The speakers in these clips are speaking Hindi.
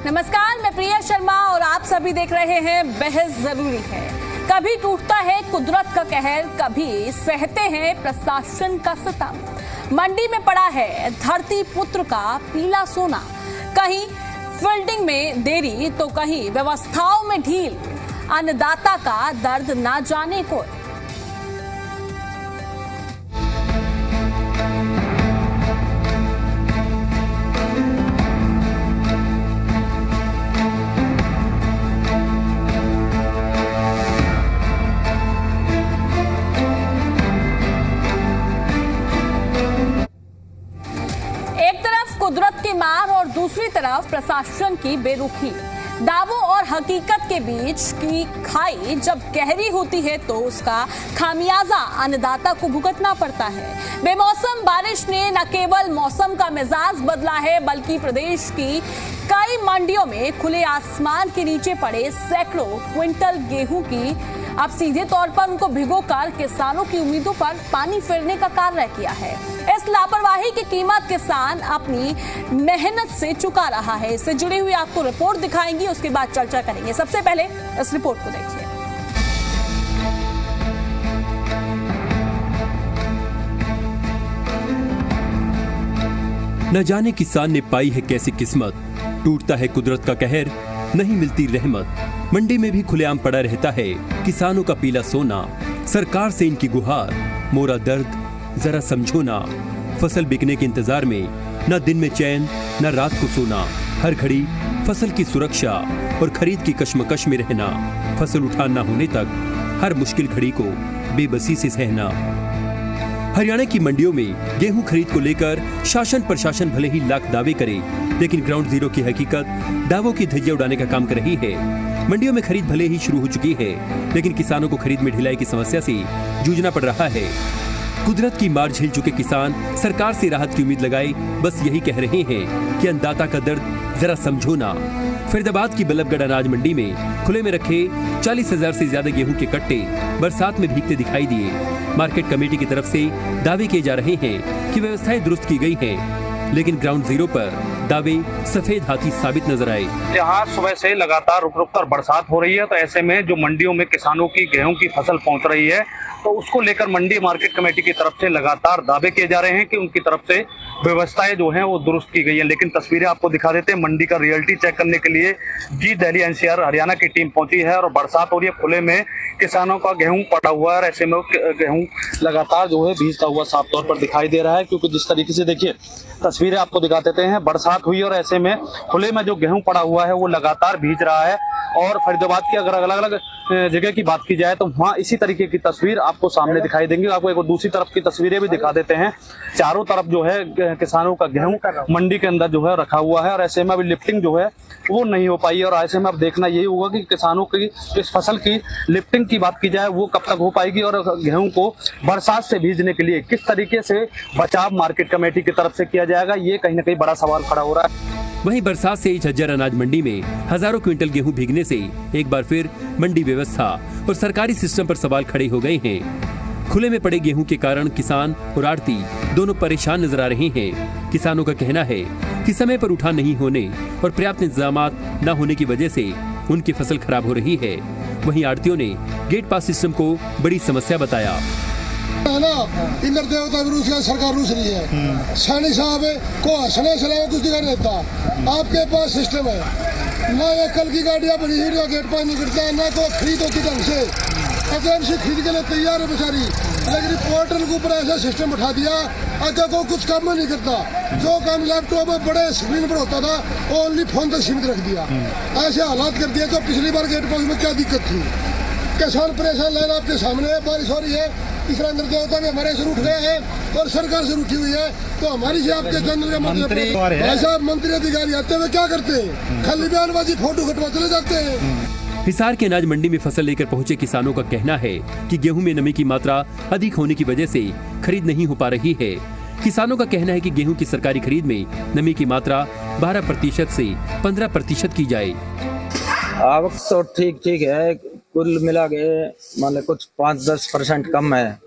नमस्कार, मैं प्रिया शर्मा और आप सभी देख रहे हैं बहस जरूरी है। कभी टूटता है कुदरत का कहर, कभी सहते हैं प्रशासन का सितम। मंडी में पड़ा है धरती पुत्र का पीला सोना, कहीं फील्डिंग में देरी तो कहीं व्यवस्थाओं में ढील। अन्नदाता का दर्द ना जाने को। कुदरत की मार और दूसरी तरफ प्रशासन की बेरुखी। दावों और हकीकत के बीच की खाई जब गहरी होती है तो उसका खामियाजा अन्नदाता को भुगतना पड़ता है। बेमौसम बारिश ने न केवल मौसम का मिजाज बदला है, बल्कि प्रदेश की कई मंडियों में खुले आसमान के नीचे पड़े सैकड़ों क्विंटल गेहूं की अब सीधे तौर पर उनको भिगोकर किसानों की उम्मीदों पर पानी फेरने का कार्य किया है। इस लापरवाही की कीमत किसान अपनी मेहनत से चुका रहा है। इससे जुड़ी हुई आपको रिपोर्ट दिखाएंगी, उसके बाद चर्चा करेंगे। सबसे पहले इस रिपोर्ट को देखिए। न जाने किसान ने पाई है कैसी किस्मत, टूटता है कुदरत का कहर, नहीं मिलती रहमत। मंडी में भी खुलेआम पड़ा रहता है किसानों का पीला सोना। सरकार से इनकी गुहार, मोरा दर्द जरा समझो ना। फसल बिकने के इंतजार में न दिन में चैन न रात को सोना। हर घड़ी फसल की सुरक्षा और खरीद की कश्मकश में रहना। फसल उठान न होने तक हर मुश्किल घड़ी को बेबसी से सहना। हरियाणा की मंडियों में गेहूं खरीद को लेकर शासन प्रशासन भले ही लाख दावे करे, लेकिन ग्राउंड जीरो की हकीकत दावों की धज्जियां उड़ाने का काम कर रही है। मंडियों में खरीद भले ही शुरू हो चुकी है, लेकिन किसानों को खरीद में ढिलाई की समस्या से जूझना पड़ रहा है। कुदरत की मार झेल चुके किसान सरकार से राहत की उम्मीद लगाए बस यही कह रहे हैं कि अन्नदाता का दर्द जरा समझो ना। फरीदाबाद की बल्लभगढ़ अनाज मंडी में खुले में रखे 40,000 से ज्यादा गेहूं के कट्टे बरसात में भीगते दिखाई दिए। मार्केट कमेटी की तरफ से दावे किए जा रहे हैं कि व्यवस्थाएं दुरुस्त की गई हैं, लेकिन ग्राउंड जीरो पर दावे सफेद हाथी साबित नजर आए। यहाँ सुबह से लगातार रुक कर बरसात हो रही है, तो ऐसे में जो मंडियों में किसानों की गेहूं की फसल पहुंच रही है, तो उसको लेकर मंडी मार्केट कमेटी की तरफ से लगातार दावे किए जा रहे हैं कि उनकी तरफ से व्यवस्थाएं जो हैं वो दुरुस्त की गई हैं। लेकिन तस्वीरें आपको दिखा देते हैं, मंडी का रियलिटी चेक करने के लिए जी दिल्ली एनसीआर हरियाणा की टीम पहुंची है और बरसात हो रही है, खुले में किसानों का गेहूं पड़ा हुआ है और ऐसे में गेहूं लगातार जो है भीगता हुआ साफ तौर पर दिखाई दे रहा है। क्योंकि जिस तरीके से देखिए तस्वीरें आपको दिखा देते हैं, बरसात हुई और ऐसे में खुले में जो गेहूं पड़ा हुआ है वो लगातार भीग रहा है। और फरीदाबाद की अगर अलग अलग जगह की बात की जाए तो वहाँ इसी तरीके की तस्वीर आपको सामने दिखाई देंगी। आपको एक दूसरी तरफ की तस्वीरें भी दिखा देते हैं। चारों तरफ जो है किसानों का गेहूं मंडी के अंदर जो है रखा हुआ है और ऐसे में अभी लिफ्टिंग जो है वो नहीं हो पाई है। और ऐसे में अब देखना यही होगा कि किसानों की इस फसल की लिफ्टिंग की बात की जाए वो कब तक हो पाएगी और गेहूं को बरसात से भीजने के लिए किस तरीके से बचाव मार्केट कमेटी की तरफ से किया जाएगा, ये कहीं ना कहीं बड़ा सवाल खड़ा हो रहा है। वहीं बरसात से झज्जर अनाज मंडी में हजारों क्विंटल गेहूं भीगने से एक बार फिर मंडी व्यवस्था और सरकारी सिस्टम पर सवाल खड़े हो गए हैं। खुले में पड़े गेहूं के कारण किसान और आड़ती दोनों परेशान नजर आ रहे हैं। किसानों का कहना है कि समय पर उठान नहीं होने और पर्याप्त इंतजाम न होने की वजह से उनकी फसल खराब हो रही है। वहीं आड़तियों ने गेट पास सिस्टम को बड़ी समस्या बताया। है ना, इंद्र देवता भी रूस है, सरकार रूस रही है। सैनी साहब को हंसने से कुछ दिखा नहीं देता। आपके पास सिस्टम है ना, ये कल की गाड़ियां बनी हुई गेट पास नहीं करता, ना तो खरीद होती ढंग से। एजेंसी खरीद के लिए तैयार है बेचारी, लेकिन पोर्टल के ऊपर ऐसा सिस्टम उठा दिया अगर को कुछ काम नहीं करता। जो काम लैपटॉप में बड़े स्क्रीन पर होता था वो ओनली फोन तक सीमित रख दिया। ऐसे हालात कर दिया। तो पिछली बार गेट पास में क्या दिक्कत थी, किसान परेशान, लाइन आपके सामने है, बारिश हो रही है, तीसरा इंद्र देवता भी हमारे से उठ गए हैं और सरकार से उठी हुई है। तो हमारी से आपके जनरल का मतलब ऐसा मंत्री अधिकारी आते हुए क्या करते हैं, खाली बयानबाजी फोटो खटवा चले जाते हैं। हिसार के अनाज मंडी में फसल लेकर पहुंचे किसानों का कहना है कि गेहूं में नमी की मात्रा अधिक होने की वजह से खरीद नहीं हो पा रही है। किसानों का कहना है कि गेहूं की सरकारी खरीद में नमी की मात्रा 12% से 15% की जाए। आवक तो ठीक है, कुल मिला के मान कुछ 5-10% कम है।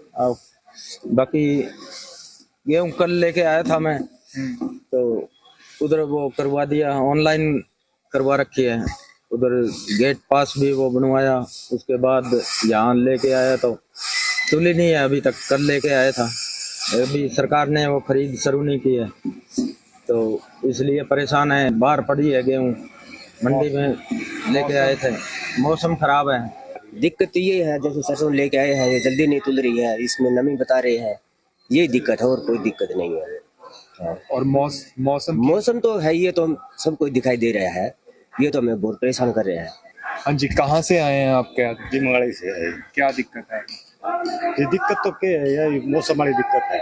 बाकी गेहूं कल लेके आया था मैं, तो उधर वो करवा दिया, ऑनलाइन करवा रखी है। उधर गेट पास भी वो बनवाया, उसके बाद यहाँ लेके आया तो तुली नहीं है अभी तक, कल लेके आया था। अभी सरकार ने वो खरीद शुरू नहीं की है तो इसलिए परेशान है। बाहर पड़ी है गेहूँ, मंडी में लेके आए थे, मौसम खराब है। दिक्कत ये है जैसे सरसों लेके आए हैं, ये जल्दी नहीं तुल रही है, इसमें नमी बता रहे हैं, यही दिक्कत है और कोई दिक्कत नहीं है। और मौसम तो है, ये तो हम सबको दिखाई दे रहा है, ये तो हमें बहुत परेशान कर रहे हैं। हाँ जी, कहाँ से आए हैं आप? क्या जी मंगलाई से है। क्या दिक्कत है? ये दिक्कत तो क्या है यार, मौसम वाली दिक्कत है।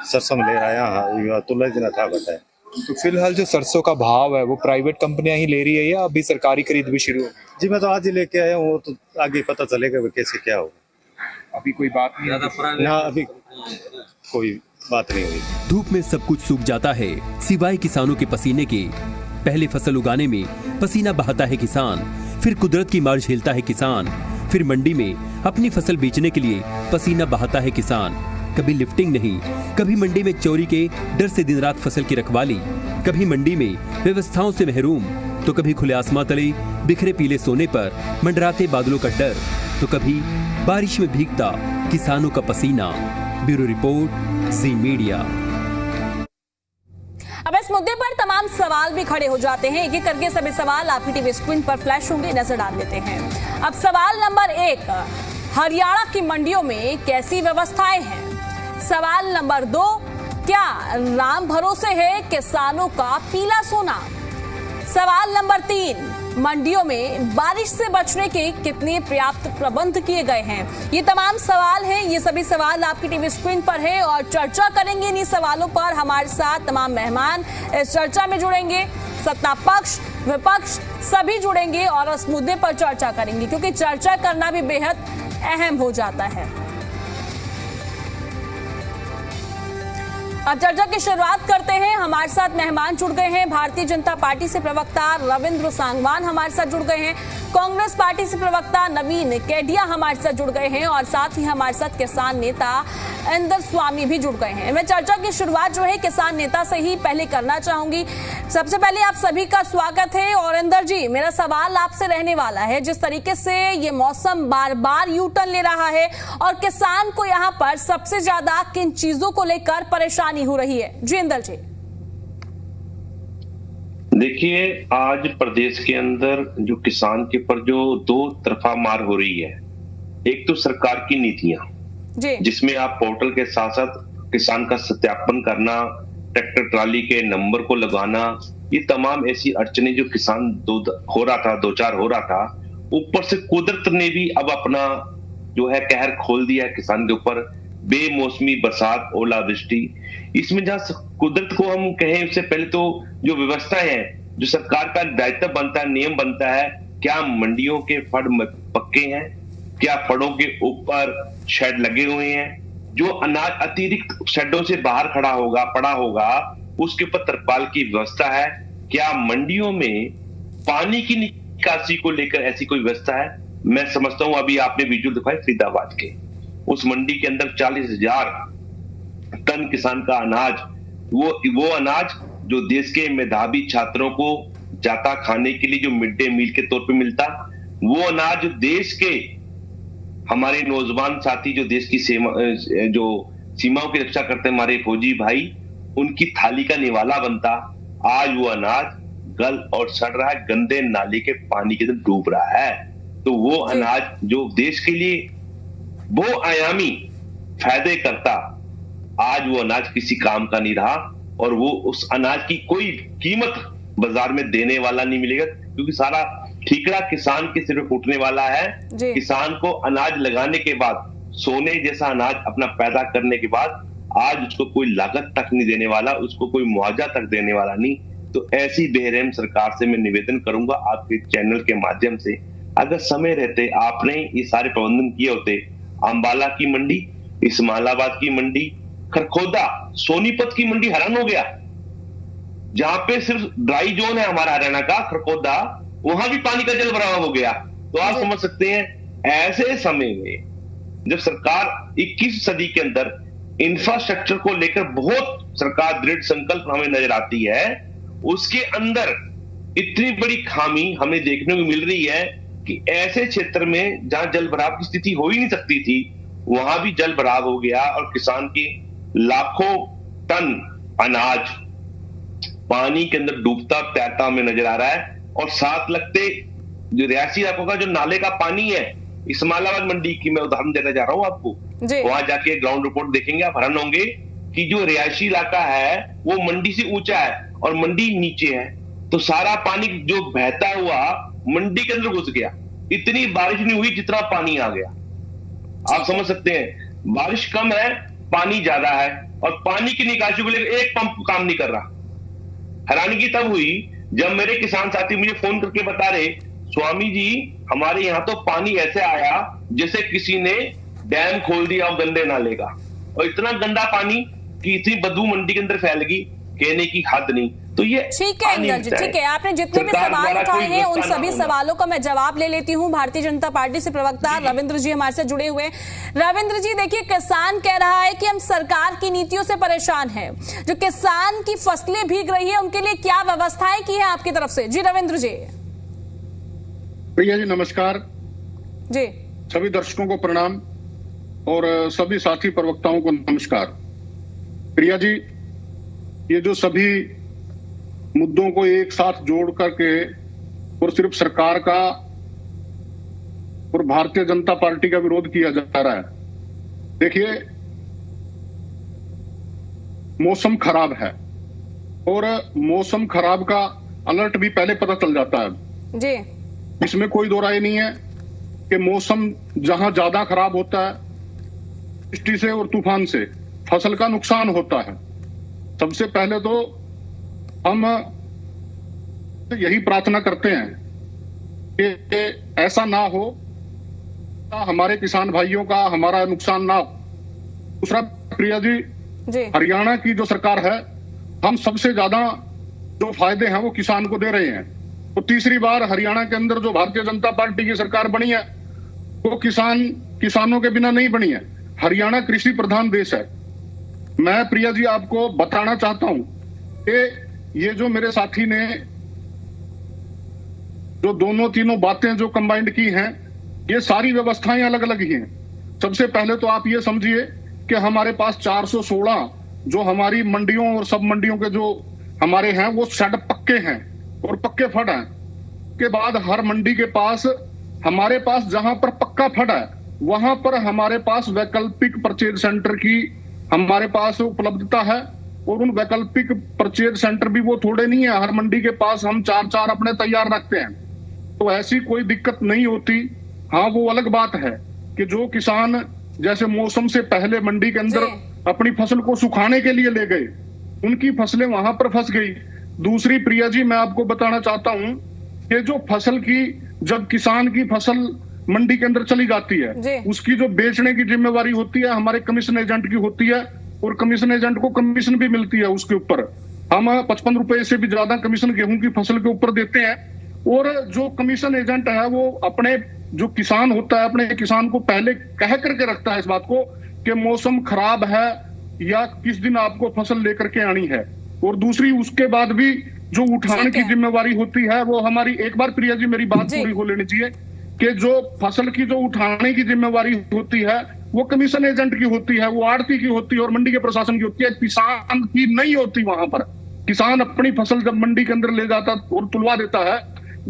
सरसों ले आया हाँ, तो ले देना था बताए। तो फिलहाल जो सरसों का भाव है वो प्राइवेट कंपनियां ही ले रही है या अभी सरकारी खरीद भी शुरू हो गई? जी मैं तो आज ही लेके आया हूँ, तो आगे पता चलेगा कैसे क्या होगा। अभी कोई बात नहीं है ना, अभी कोई बात नहीं हुई। धूप में सब कुछ सूख जाता है सिवाय किसानों के पसीने के। पहले फसल उगाने में पसीना बहाता है किसान, फिर कुदरत की मार झेलता है किसान, फिर मंडी में अपनी फसल बेचने के लिए पसीना बहाता है किसान। कभी लिफ्टिंग नहीं, कभी मंडी में चोरी के डर से दिन रात फसल की रखवाली, कभी मंडी में व्यवस्थाओं से महरूम, तो कभी खुले आसमां तले बिखरे पीले सोने पर मंडराते बादलों का डर, तो कभी बारिश में भीगता किसानों का पसीना। ब्यूरो रिपोर्ट, जी मीडिया। अब इस मुद्दे पर तमाम सवाल भी खड़े हो जाते हैं। एक एक करके सभी सवाल आपकी टीवी स्क्रीन पर फ्लैश होंगे, नजर डाल लेते हैं। अब सवाल नंबर 1, हरियाणा की मंडियों में कैसी व्यवस्थाएं हैं? सवाल नंबर 2, क्या राम भरोसे है किसानों का पीला सोना? सवाल नंबर 3, मंडियों में बारिश से बचने के कितने पर्याप्त प्रबंध किए गए हैं? ये तमाम सवाल हैं, ये सभी सवाल आपकी टीवी स्क्रीन पर है और चर्चा करेंगे इन्हीं सवालों पर। हमारे साथ तमाम मेहमान इस चर्चा में जुड़ेंगे, सत्ता पक्ष विपक्ष सभी जुड़ेंगे और इस मुद्दे पर चर्चा करेंगे, क्योंकि चर्चा करना भी बेहद अहम हो जाता है। अब चर्चा की शुरुआत करते हैं। हमारे साथ मेहमान जुड़ गए हैं। भारतीय जनता पार्टी से प्रवक्ता रविंद्र सांगवान हमारे साथ जुड़ गए हैं, कांग्रेस पार्टी से प्रवक्ता नवीन केडिया हमारे साथ जुड़ गए हैं और साथ ही हमारे साथ किसान नेता इंदर स्वामी भी जुड़ गए हैं। मैं चर्चा की शुरुआत जो है किसान नेता से ही पहले करना चाहूंगी। सबसे पहले आप सभी का स्वागत है। और इंदर जी, मेरा सवाल आपसे रहने वाला है, जिस तरीके से ये मौसम बार बार यू टर्न ले रहा है और किसान को यहाँ पर सबसे ज्यादा किन चीजों को लेकर परेशानी हो रही है? जी इंदर जी। देखिए, आज प्रदेश के अंदर जो किसान के पर जो दो तरफा मार हो रही है, एक तो सरकार की नीतियां जिसमें आप पोर्टल के साथ साथ किसान का सत्यापन करना, ट्रैक्टर ट्राली के नंबर को लगाना, ये तमाम ऐसी अड़चने जो किसान दो चार हो रहा था, ऊपर से कुदरत ने भी अब अपना जो है कहर खोल दिया है किसान के ऊपर। बेमौसमी बरसात, ओलावृष्टि, इसमें जहां कुदरत को हम कहें उससे पहले तो जो व्यवस्था है, जो सरकार का दायित्व बनता है, नियम बनता है, क्या मंडियों के फड़ पक्के हैं, क्या फड़ों के ऊपर शेड लगे हुए हैं, जो अनाज अतिरिक्त शेडों से बाहर पड़ा होगा उसके ऊपर तरपाल की व्यवस्था है, क्या मंडियों में पानी की निकासी को लेकर ऐसी कोई व्यवस्था है? मैं समझता हूं, अभी आपने विजुअल दिखाए फरीदाबाद के, उस मंडी के अंदर 40,000 टन किसान का अनाज, वो अनाज जो देश के मेधावी छात्रों को जाता खाने के लिए जो मिड डे मील के तौर पे मिलता, वो अनाज देश के हमारे नौजवान साथी जो देश की सीमाओं की रक्षा करते हैं, हमारे फौजी भाई, उनकी थाली का निवाला बनता, आज वो अनाज गल और सड़ रहा है, गंदे नाले के पानी के अंदर डूब रहा है। तो वो अनाज जो देश के लिए वो आयामी फायदे करता, आज वो अनाज किसी काम का नहीं रहा और वो उस अनाज की कोई कीमत बाजार में देने वाला नहीं मिलेगा, क्योंकि सारा ठीकरा किसान के सिर पे फूटने वाला है। किसान को अनाज लगाने के बाद, सोने जैसा अनाज अपना पैदा करने के बाद, आज उसको कोई लागत तक नहीं देने वाला, उसको कोई मुआवजा तक देने वाला नहीं। तो ऐसी बेरहम सरकार से मैं निवेदन करूंगा आपके चैनल के माध्यम से, अगर समय रहते आपने ये सारे प्रबंधन किए होते, अंबाला की मंडी, इस्माइलाबाद की मंडी, खरखोदा, सोनीपत की मंडी हैरान हो गया, जहां पे सिर्फ ड्राई जोन है हमारा हरियाणा का, खरखोदा, वहां भी पानी का जल भराव हो गया। तो आप समझ सकते हैं ऐसे समय में जब सरकार 21 सदी के अंदर इंफ्रास्ट्रक्चर को लेकर बहुत सरकार दृढ़ संकल्प हमें नजर आती है, उसके अंदर इतनी बड़ी खामी हमें देखने को मिल रही है कि ऐसे क्षेत्र में जहां जल भराव की स्थिति हो ही नहीं सकती थी, वहां भी जल भराव हो गया और किसान की लाखों टन अनाज पानी के अंदर डूबता तैरता हमें नजर आ रहा है। और साथ लगते जो रियासी इलाकों का जो नाले का पानी है, इस्माइलाबाद मंडी की मैं उदाहरण देना चाह रहा हूं आपको, वहां जाके ग्राउंड रिपोर्ट देखेंगे आप, हैरान होंगे कि जो रिहायशी इलाका है वो मंडी से ऊंचा है और मंडी नीचे है, तो सारा पानी जो बहता हुआ मंडी के अंदर घुस गया। इतनी बारिश नहीं हुई जितना पानी आ गया। आप समझ सकते हैं, बारिश कम है, पानी ज्यादा है, और पानी की निकासी को लेकर एक पंप काम नहीं कर रहा। हैरानगी तब हुई जब मेरे किसान साथी मुझे फोन करके बता रहे, स्वामी जी हमारे यहाँ तो पानी ऐसे आया जैसे किसी ने डैम खोल दिया गंदे नाले का, और इतना गंदा पानी कि इतनी बदबू मंडी के अंदर फैल गई, कहने की हद नहीं। तो ये ठीक है इंदर जी, ठीक है, आपने जितने भी सवाल उठाए हैं उन सभी सवालों का मैं जवाब ले लेती हूं। भारतीय जनता पार्टी से प्रवक्ता रविंद्र जी हमारे साथ जुड़े हुए। रविंद्र जी देखिए, किसान कह रहा है कि हम सरकार की नीतियों से परेशान हैं, जो किसान की फसलें भीग रही है उनके लिए क्या व्यवस्थाएं की है आपकी तरफ से? जी रविंद्र जी। भैया जी नमस्कार जी। सभी दर्शकों को प्रणाम और सभी साथी प्रवक्ताओं को नमस्कार। प्रिया जी, ये जो सभी मुद्दों को एक साथ जोड़ करके और सिर्फ सरकार का और भारतीय जनता पार्टी का विरोध किया जा रहा है। देखिए, मौसम खराब है और मौसम खराब का अलर्ट भी पहले पता चल जाता है जी। इसमें कोई दो राय नहीं है कि मौसम जहां ज्यादा खराब होता है, वृष्टि से और तूफान से फसल का नुकसान होता है। सबसे पहले तो हम यही प्रार्थना करते हैं कि ऐसा ना हो, हमारे किसान भाइयों का हमारा नुकसान ना हो। दूसरा प्रिया जी, हरियाणा की जो सरकार है, हम सबसे ज्यादा जो फायदे हैं वो किसान को दे रहे हैं। तो तीसरी बार हरियाणा के अंदर जो भारतीय जनता पार्टी की सरकार बनी है वो किसानों के बिना नहीं बनी है। हरियाणा कृषि प्रधान देश है। मैं प्रिया जी आपको बताना चाहता हूं कि ये जो मेरे साथी ने जो दोनों तीनों बातें जो कंबाइंड की हैं, ये सारी व्यवस्थाएं अलग अलग ही हैं। सबसे पहले तो आप ये समझिए कि हमारे पास 416 जो हमारी मंडियों और सब मंडियों के जो हमारे हैं वो शेड पक्के हैं और पक्के फट हैं। के बाद हर मंडी के पास हमारे पास जहां पर पक्का फट है वहां पर हमारे पास वैकल्पिक परचेज सेंटर की हमारे पास उपलब्धता है। और उन वैकल्पिक परचेज सेंटर भी वो थोड़े नहीं है, हर मंडी के पास हम 4 अपने तैयार रखते हैं। तो ऐसी कोई दिक्कत नहीं होती। हाँ, वो अलग बात है कि जो किसान जैसे मौसम से पहले मंडी के अंदर अपनी फसल को सुखाने के लिए ले गए, उनकी फसलें वहां पर फंस गई। दूसरी प्रिया जी, मैं आपको बताना चाहता हूं कि जो फसल की, जब किसान की फसल मंडी के अंदर चली जाती है, उसकी जो बेचने की जिम्मेवारी होती है हमारे कमीशन एजेंट की होती है, और कमीशन एजेंट को कमीशन भी मिलती है उसके ऊपर। हम 55 रुपए से भी ज्यादा कमीशन गेहूं की फसल के ऊपर देते हैं। और जो कमीशन एजेंट है वो अपने जो किसान होता है, अपने किसान को पहले कह करके रखता है इस बात को कि मौसम खराब है या किस दिन आपको फसल लेकर के आनी है। और दूसरी, उसके बाद भी जो उठाने की जिम्मेवारी होती है वो हमारी, एक बार प्रिया जी मेरी बात पूरी हो लेनी चाहिए, कि जो फसल की जो उठाने की जिम्मेवारी होती है वो कमीशन एजेंट की होती है, वो आड़ती की होती है और मंडी के प्रशासन की होती है, किसान की नहीं होती। वहां पर किसान अपनी फसल जब मंडी के अंदर ले जाता और तुलवा देता है,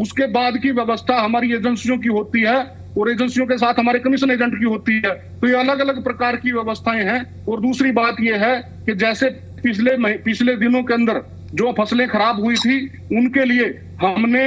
उसके बाद की व्यवस्था हमारी एजेंसियों की होती है और एजेंसियों के साथ हमारे कमीशन एजेंट की होती है। तो ये अलग अलग प्रकार की व्यवस्थाएं हैं। और दूसरी बात यह है कि जैसे पिछले दिनों के अंदर जो फसलें खराब हुई थी उनके लिए हमने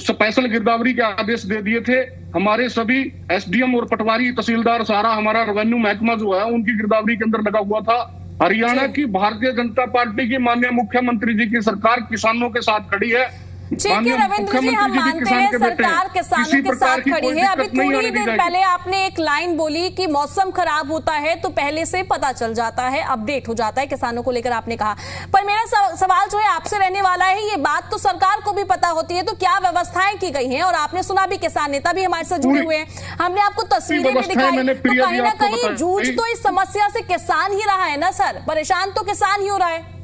स्पेशल गिरदावरी के आदेश दे दिए थे। हमारे सभी एसडीएम और पटवारी तहसीलदार, सारा हमारा रेवेन्यू महकमा जो है उनकी गिरदावरी के अंदर लगा हुआ था। हरियाणा की भारतीय जनता पार्टी की माननीय मुख्यमंत्री जी की सरकार किसानों के साथ खड़ी है। ठीक है रविंद्र जी, हम मानते हैं सरकार किसानों के साथ खड़ी है। अभी थोड़ी ही देर पहले आपने एक लाइन बोली कि मौसम खराब होता है तो पहले से पता चल जाता है, अपडेट हो जाता है किसानों को लेकर आपने कहा। पर मेरा सवाल जो है आपसे रहने वाला है, ये बात तो सरकार को भी पता होती है, तो क्या व्यवस्थाएं की गई हैं? और आपने सुना भी, किसान नेता भी हमारे साथ जुड़े हुए हैं, हमने आपको तस्वीरें भी दिखाई। तो कहीं ना कहीं जूझ तो इस समस्या से किसान ही रहा है ना सर, परेशान तो किसान ही हो रहा है।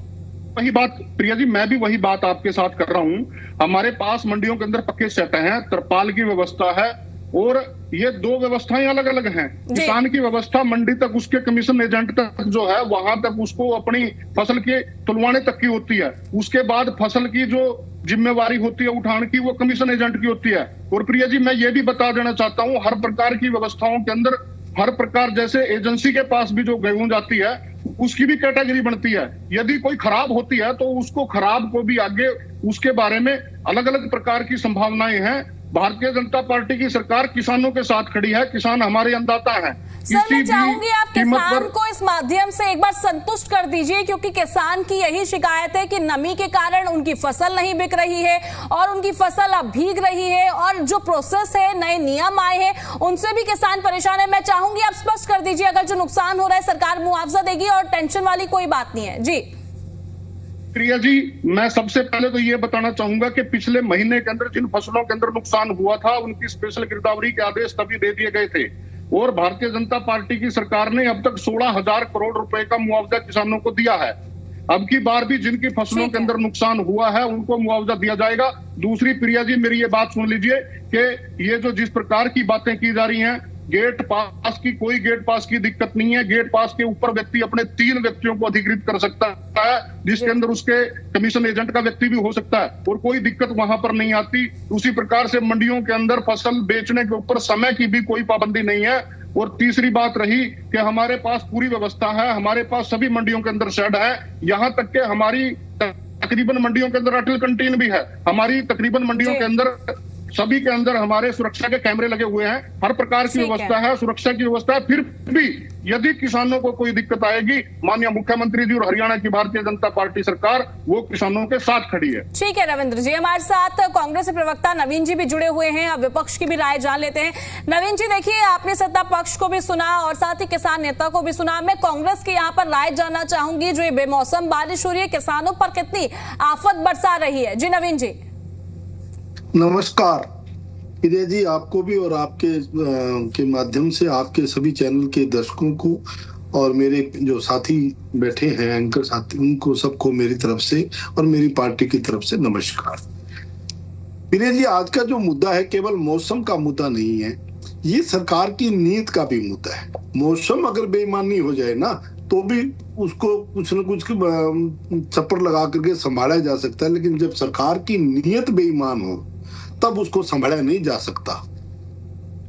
वही बात प्रिया जी, मैं भी वही बात आपके साथ कर रहा हूं। हमारे पास मंडियों के अंदर पक्के सेट हैं, तरपाल की व्यवस्था है, और ये दो व्यवस्थाएं अलग अलग हैं। किसान की व्यवस्था मंडी तक, उसके कमीशन एजेंट तक जो है, वहां तक उसको अपनी फसल के तुलवाने तक की होती है। उसके बाद फसल की जो जिम्मेवारी होती है उठान की, वो कमीशन एजेंट की होती है। और प्रिया जी, मैं ये भी बता देना चाहता हूँ, हर प्रकार की व्यवस्थाओं के अंदर हर प्रकार, जैसे एजेंसी के पास भी जो गेहूं जाती है उसकी भी कैटेगरी बनती है। यदि कोई खराब होती है तो उसको खराब को भी आगे उसके बारे में अलग अलग प्रकार की संभावनाएं हैं। भारतीय जनता पार्टी की सरकार किसानों के साथ खड़ी है, किसान हमारे अन्नदाता हैं। सर, मैं चाहूंगी आप किसान को इस माध्यम से एक बार संतुष्ट कर दीजिए, क्योंकि किसान की यही शिकायत है कि नमी के कारण उनकी फसल नहीं बिक रही है और उनकी फसल अब भीग रही है, और जो प्रोसेस है, नए नियम आए हैं, उनसे भी किसान परेशान है। मैं चाहूंगी आप स्पष्ट कर दीजिए, अगर जो नुकसान हो रहा है सरकार मुआवजा देगी और टेंशन वाली कोई बात नहीं है। जी प्रिया जी, मैं सबसे पहले तो ये बताना चाहूंगा कि पिछले महीने के अंदर जिन फसलों के अंदर नुकसान हुआ था उनकी स्पेशल गिरदावरी के आदेश तभी दे दिए गए थे, और भारतीय जनता पार्टी की सरकार ने अब तक 16,000 करोड़ रुपए का मुआवजा किसानों को दिया है। अब की बार भी जिनकी फसलों के अंदर नुकसान हुआ है उनको मुआवजा दिया जाएगा। दूसरी प्रिया जी, मेरी ये बात सुन लीजिए कि ये जो जिस प्रकार की बातें की जा रही हैं, गेट पास की कोई गेट पास की दिक्कत नहीं है। गेट पास के ऊपर व्यक्ति अपने 3 व्यक्तियों को अधिकृत कर सकता है, जिसके अंदर उसके कमीशन एजेंट का व्यक्ति भी हो सकता है, और कोई दिक्कत वहां पर नहीं आती। उसी प्रकार से मंडियों के अंदर फसल बेचने के ऊपर समय की भी कोई पाबंदी नहीं है। और तीसरी बात रही कि हमारे पास पूरी व्यवस्था है, हमारे पास सभी मंडियों के अंदर शेड है, यहाँ तक के हमारी तकरीबन मंडियों के अंदर अटल कंटीन भी है। हमारी तकरीबन मंडियों के अंदर सभी के अंदर हमारे सुरक्षा के कैमरे लगे हुए हैं, हर प्रकार की व्यवस्था है, सुरक्षा की व्यवस्था है। फिर भी यदि किसानों को कोई दिक्कत आएगी, माननीय मुख्यमंत्री जी और हरियाणा की भारतीय जनता पार्टी सरकार वो किसानों के साथ खड़ी है। ठीक है रविंद्र जी, हमारे साथ कांग्रेस प्रवक्ता नवीन जी भी जुड़े हुए हैं। अब विपक्ष की भी राय जान लेते हैं। नवीन जी, देखिए, आपने सत्ता पक्ष को भी सुना और साथ ही किसान नेता को भी सुना। मैं कांग्रेस की यहाँ पर राय जानना चाहूंगी। जो ये बेमौसम बारिश हो रही है, किसानों पर कितनी आफत बरसा रही है? जी नवीन जी। नमस्कार प्रिया जी, आपको भी और आपके के माध्यम से आपके सभी चैनल के दर्शकों को और मेरे जो साथी बैठे हैं एंकर साथी, उनको सबको मेरी तरफ से और मेरी पार्टी की तरफ से नमस्कार। प्रिया जी, आज का जो मुद्दा है केवल मौसम का मुद्दा नहीं है, ये सरकार की नीयत का भी मुद्दा है। मौसम अगर बेईमानी हो जाए ना तो भी उसको कुछ न कुछ चप्पर लगा करके संभाला जा सकता है, लेकिन जब सरकार की नीयत बेईमान हो तब उसको संभाला नहीं जा सकता।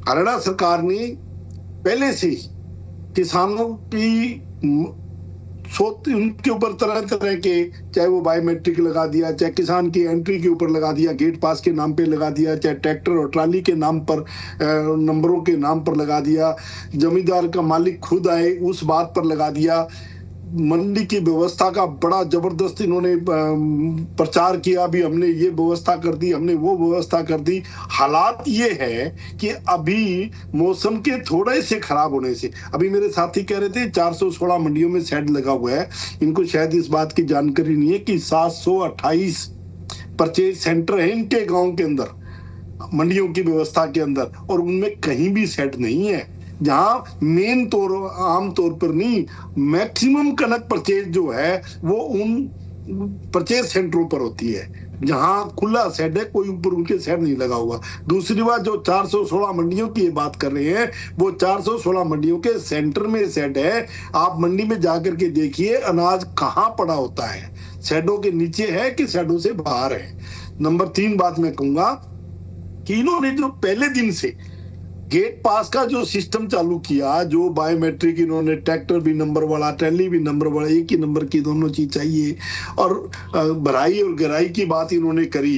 हरियाणा सरकार ने पहले से किसानों की उनके ऊपर तरह तरह के, चाहे वो बायोमेट्रिक लगा दिया, चाहे किसान की एंट्री के ऊपर लगा दिया, गेट पास के नाम पे लगा दिया, चाहे ट्रैक्टर और ट्राली के नाम पर नंबरों के नाम पर लगा दिया, जमींदार का मालिक खुद आए उस बात पर लगा दिया। मंडी की व्यवस्था का बड़ा जबरदस्त इन्होंने प्रचार किया, अभी हमने ये व्यवस्था कर दी, हमने वो व्यवस्था कर दी। हालात ये है कि अभी मौसम के थोड़े से खराब होने से, अभी मेरे साथी कह रहे थे 416 मंडियों में शेड लगा हुआ है। इनको शायद इस बात की जानकारी नहीं है कि 728 परचेज सेंटर है इनके गांव के अंदर, मंडियों की व्यवस्था के अंदर, और उनमें कहीं भी शेड नहीं है। जहां मेन तौर आम तौर पर नहीं, मैक्सिमम कनक परचेज जो है वो उन परचेज सेंटरों पर होती है जहां खुला शेड है, कोई ऊपर उनके शेड नहीं लगा हुआ। दूसरी बात, जो 416 मंडियों की ये बात कर रहे हैं, वो 416 मंडियों के सेंटर में शेड है। आप मंडी में जाकर के देखिए अनाज कहाँ पड़ा होता है, शेडों के नीचे है कि शेडों से बाहर है। नंबर 3 बात मैं कहूंगा कि इन्होंने जो पहले दिन से गेट पास का जो सिस्टम चालू किया, जो बायोमेट्रिक, इन्होंने ट्रैक्टर भी नंबर वाला, ट्रैली भी नंबर वाला, एक ही नंबर की दोनों चीज चाहिए, और भराई और गहराई की बात इन्होंने करी।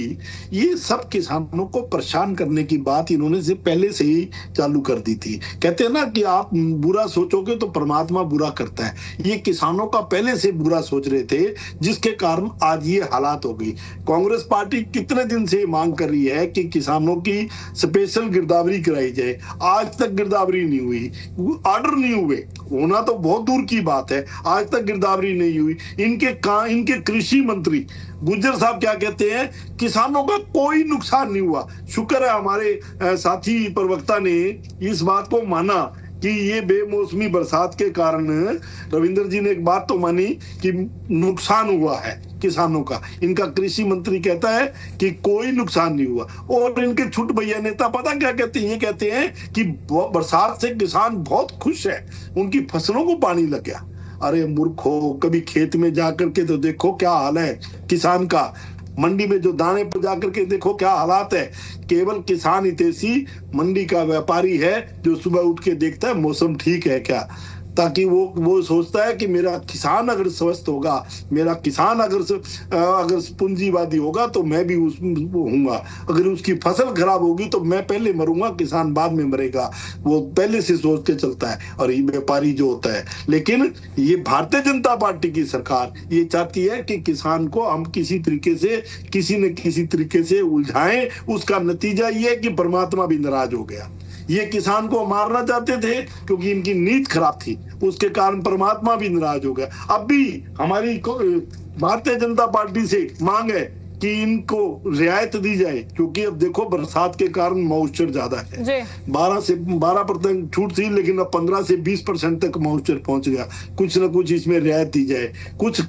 ये सब किसानों को परेशान करने की बात इन्होंने से पहले से ही चालू कर दी थी। कहते हैं ना कि आप बुरा सोचोगे तो परमात्मा बुरा करता है। ये किसानों का पहले से बुरा सोच रहे थे, जिसके कारण आज ये हालात हो गई। कांग्रेस पार्टी कितने दिन से मांग कर रही है कि किसानों की स्पेशल गिरदावरी कराई जाए, आज तक गिरदावरी नहीं हुई, ऑर्डर नहीं हुए, होना तो बहुत दूर की बात है, आज तक गिरदावरी नहीं हुई। इनके कृषि मंत्री गुज्जर साहब क्या कहते हैं, किसानों का कोई नुकसान नहीं हुआ। शुक्र है हमारे साथी प्रवक्ता ने इस बात को माना कि ये बेमौसमी बरसात के कारण, रविंद्र जी ने एक बात तो मानी कि नुकसान हुआ है, किसानों का। इनका कृषि मंत्री कहता है कि कोई नुकसान नहीं हुआ, और इनके छुट भैया नेता पता क्या कहते हैं? ये कहते हैं कि बरसात से किसान बहुत खुश है, उनकी फसलों को पानी लग गया। अरे मूर्खो, कभी खेत में जाकर के तो देखो क्या हाल है किसान का, मंडी में जो दाने पर जाकर के देखो क्या हालात है। केवल किसान हितैषी मंडी का व्यापारी है जो सुबह उठ के देखता है मौसम ठीक है क्या, ताकि वो सोचता है कि मेरा किसान अगर स्वस्थ होगा, मेरा किसान अगर पूंजीवादी होगा तो मैं भी हूँगा, अगर उसकी फसल खराब होगी तो मैं पहले मरूंगा, किसान बाद में मरेगा। वो पहले से सोच के चलता है, और ये व्यापारी जो होता है। लेकिन ये भारतीय जनता पार्टी की सरकार ये चाहती है कि किसान को हम किसी न किसी तरीके से उलझाएं। उसका नतीजा ये है कि परमात्मा भी नाराज हो गया। ये किसान को मारना चाहते थे क्योंकि इनकी नीति खराब थी, उसके कारण परमात्मा भी नाराज हो गया। अब भी हमारी भारतीय जनता पार्टी से मांग है कि इनको रियायत दी जाए, क्योंकि अब देखो बरसात के कारण मॉइस्चर ज्यादा है। 12% छूट थी, लेकिन अब 15 से 20% तक मॉइस्चर पहुंच गया। कुछ न कुछ इसमें रियायत दी जाए। कुछ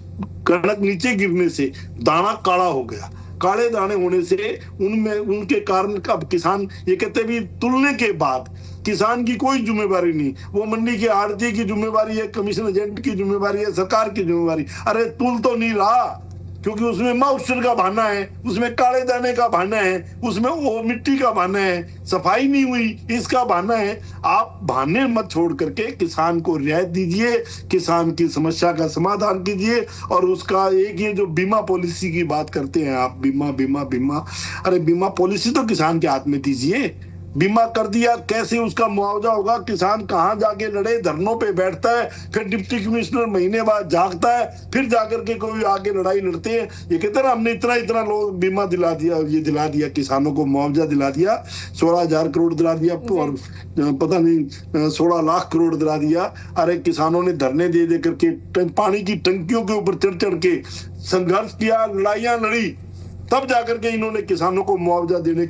कणक नीचे गिरने से दाना काला हो गया, काले दाने होने से उनके कारण अब किसान ये कहते भी तुलने के बाद किसान की कोई जिम्मेवारी नहीं, वो मंडी के आड़ती की जिम्मेवारी है, कमीशन एजेंट की जिम्मेवारी है, सरकार की जिम्मेवारी। अरे तुल तो नहीं रहा, क्योंकि उसमें मॉइस्चर का बहाना है, उसमें काले दाने का बहाना है, उसमें वो मिट्टी का बहाना है, सफाई नहीं हुई इसका बहाना है। आप बहाने मत छोड़ करके किसान को रियायत दीजिए, किसान की समस्या का समाधान कीजिए। और उसका एक ये जो बीमा पॉलिसी की बात करते हैं आप, बीमा, अरे बीमा पॉलिसी तो किसान के हाथ में दीजिए। बीमा कर दिया, कैसे उसका मुआवजा होगा? किसान कहाँ जाके लड़े, धरनों पे बैठता है, फिर डिप्टी कमिश्नर महीने बाद जागता है, फिर जाकर के कोई आगे लड़ाई लड़ते हैं। ये कहते हैं ना हमने इतना लोग बीमा दिला दिया, ये दिला दिया, किसानों को मुआवजा दिला दिया, 16,000 करोड़ दिला दिया, और पता नहीं 16 लाख करोड़ दिला दिया। अरे किसानों ने धरने दे करके पानी की टंकियों के ऊपर चढ़ के संघर्ष किया, लड़ाइयां लड़ी, तब जाकर के इन्होंने किसानों को मुआवजा देने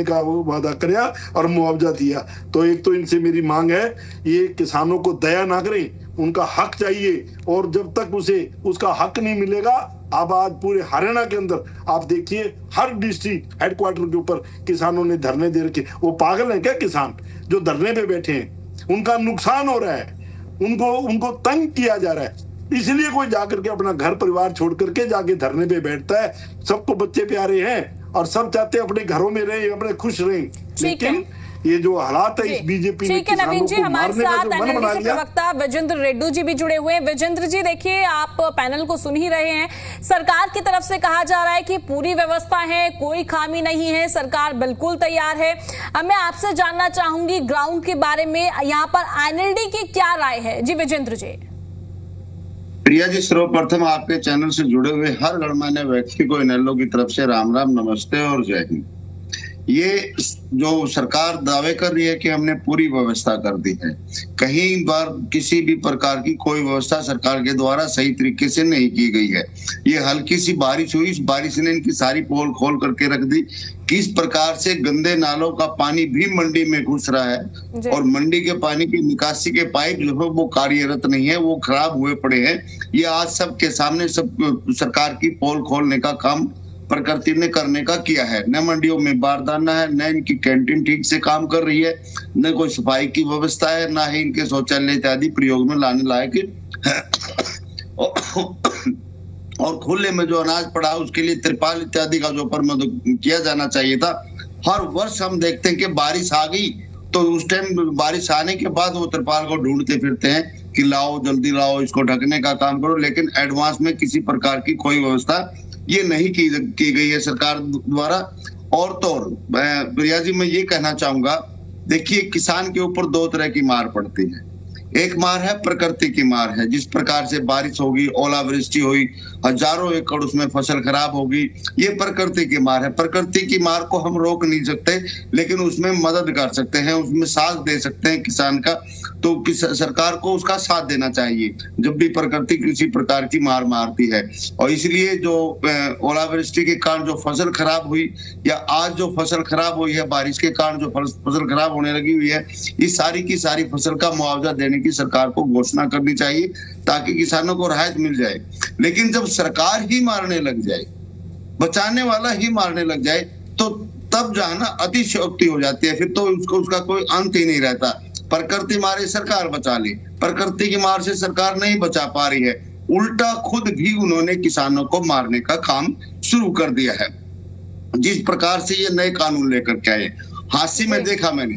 का वो वादा किया और मुआवजा दिया। तो एक तो इनसे मेरी मांग है, ये किसानों को दया ना करें, उनका हक चाहिए, और जब तक उसे उसका हक नहीं मिलेगा, अब आज पूरे हरियाणा के अंदर आप देखिए हर डिस्ट्रिक्ट हेडक्वार्टर के ऊपर किसानों ने धरने दे रखे। वो पागल है क्या किसान जो धरने पे बैठे हैं? उनका नुकसान हो रहा है, उनको तंग किया जा रहा है, इसलिए कोई जाकर के अपना घर परिवार छोड़ करके जाके धरने पे बैठता है। सबको बच्चे प्यारे हैं और सब चाहते हैं अपने घरों में रहे, अपने खुश रहें, लेकिन ये जो हालात है इस बीजेपी ने नवीन जी, हमारे साथ एनएलडी से प्रवक्ता विजेंद्र रेड्डी जी भी जुड़े हुए हैं। विजेंद्र जी, देखिए आप पैनल को सुन ही रहे हैं, सरकार की तरफ से कहा जा रहा है कि पूरी व्यवस्था है, कोई खामी नहीं है, सरकार बिल्कुल तैयार है। अब मैं आपसे जानना चाहूंगी ग्राउंड के बारे में, यहाँ पर एनएलडी की क्या राय है? जी विजेंद्र जी। प्रिया जी, सर्वप्रथम आपके चैनल से जुड़े हुए हर गणमान्य व्यक्ति को इनेलो की तरफ से राम राम, नमस्ते और जय हिंद। ये जो सरकार दावे कर रही है कि हमने पूरी व्यवस्था कर दी है, कहीं बार किसी भी प्रकार की कोई व्यवस्था सरकार के द्वारा सही तरीके से नहीं की गई है। ये हल्की सी बारिश हुई, इस बारिश ने इनकी सारी पोल खोल करके रख दी। किस प्रकार से गंदे नालों का पानी भी मंडी में घुस रहा है, और मंडी के पानी की निकासी के पाइप जो है वो कार्यरत नहीं है, वो खराब हुए पड़े हैं। ये आज सबके सामने सब सरकार की पोल खोलने का काम प्रकृति ने करने का किया है। न मंडियों में बारदाना है, न इनकी कैंटीन ठीक से काम कर रही है, न कोई सफाई की व्यवस्था है, न ही इनके शौचालय इत्यादि प्रयोग में लाने लायक है। और खुले में जो अनाज पड़ा उसके लिए त्रिपाल इत्यादि का जो प्रबंध किया जाना चाहिए था। हर वर्ष हम देखते हैं कि बारिश आ गई तो उस टाइम बारिश आने के बाद वो त्रिपाल को ढूंढते फिरते हैं कि लाओ जल्दी लाओ, इसको ढकने का काम करो, लेकिन एडवांस में किसी प्रकार की कोई व्यवस्था ये नहीं की गई है सरकार द्वारा। और तो प्रिया जी, मैं ये कहना चाहूंगा, देखिए किसान के ऊपर दो तरह की मार पड़ती है। एक मार है प्रकृति की मार है, जिस प्रकार से बारिश होगी, ओलावृष्टि हुई, हजारों एकड़ उसमें फसल खराब होगी, ये प्रकृति की मार है। प्रकृति की मार को हम रोक नहीं सकते, लेकिन उसमें मदद कर सकते हैं, उसमें साथ दे सकते हैं किसान का। तो सरकार को उसका साथ देना चाहिए जब भी प्रकृति किसी प्रकार की मार मारती है। और इसलिए जो ओलावृष्टि के कारण जो फसल खराब हुई, या आज जो फसल खराब हुई है बारिश के कारण जो फसल खराब होने लगी हुई है, इस सारी की सारी फसल का मुआवजा देने की सरकार को घोषणा करनी चाहिए ताकि किसानों को राहत मिल जाए। लेकिन जब सरकार ही मारने लग जाए, बचाने वाला ही मारने लग जाए, तो तब जो है ना अतिशयोक्ति हो जाती है, फिर तो उसका कोई अंत ही नहीं रहता। प्रकृति मारे सरकार बचा ली, प्रकृति की मार से सरकार नहीं बचा पा रही है, उल्टा खुद भी उन्होंने किसानों को मारने का काम शुरू कर दिया है। जिस प्रकार से ये नए कानून लेकर के आए, हांसी में देखा मैंने,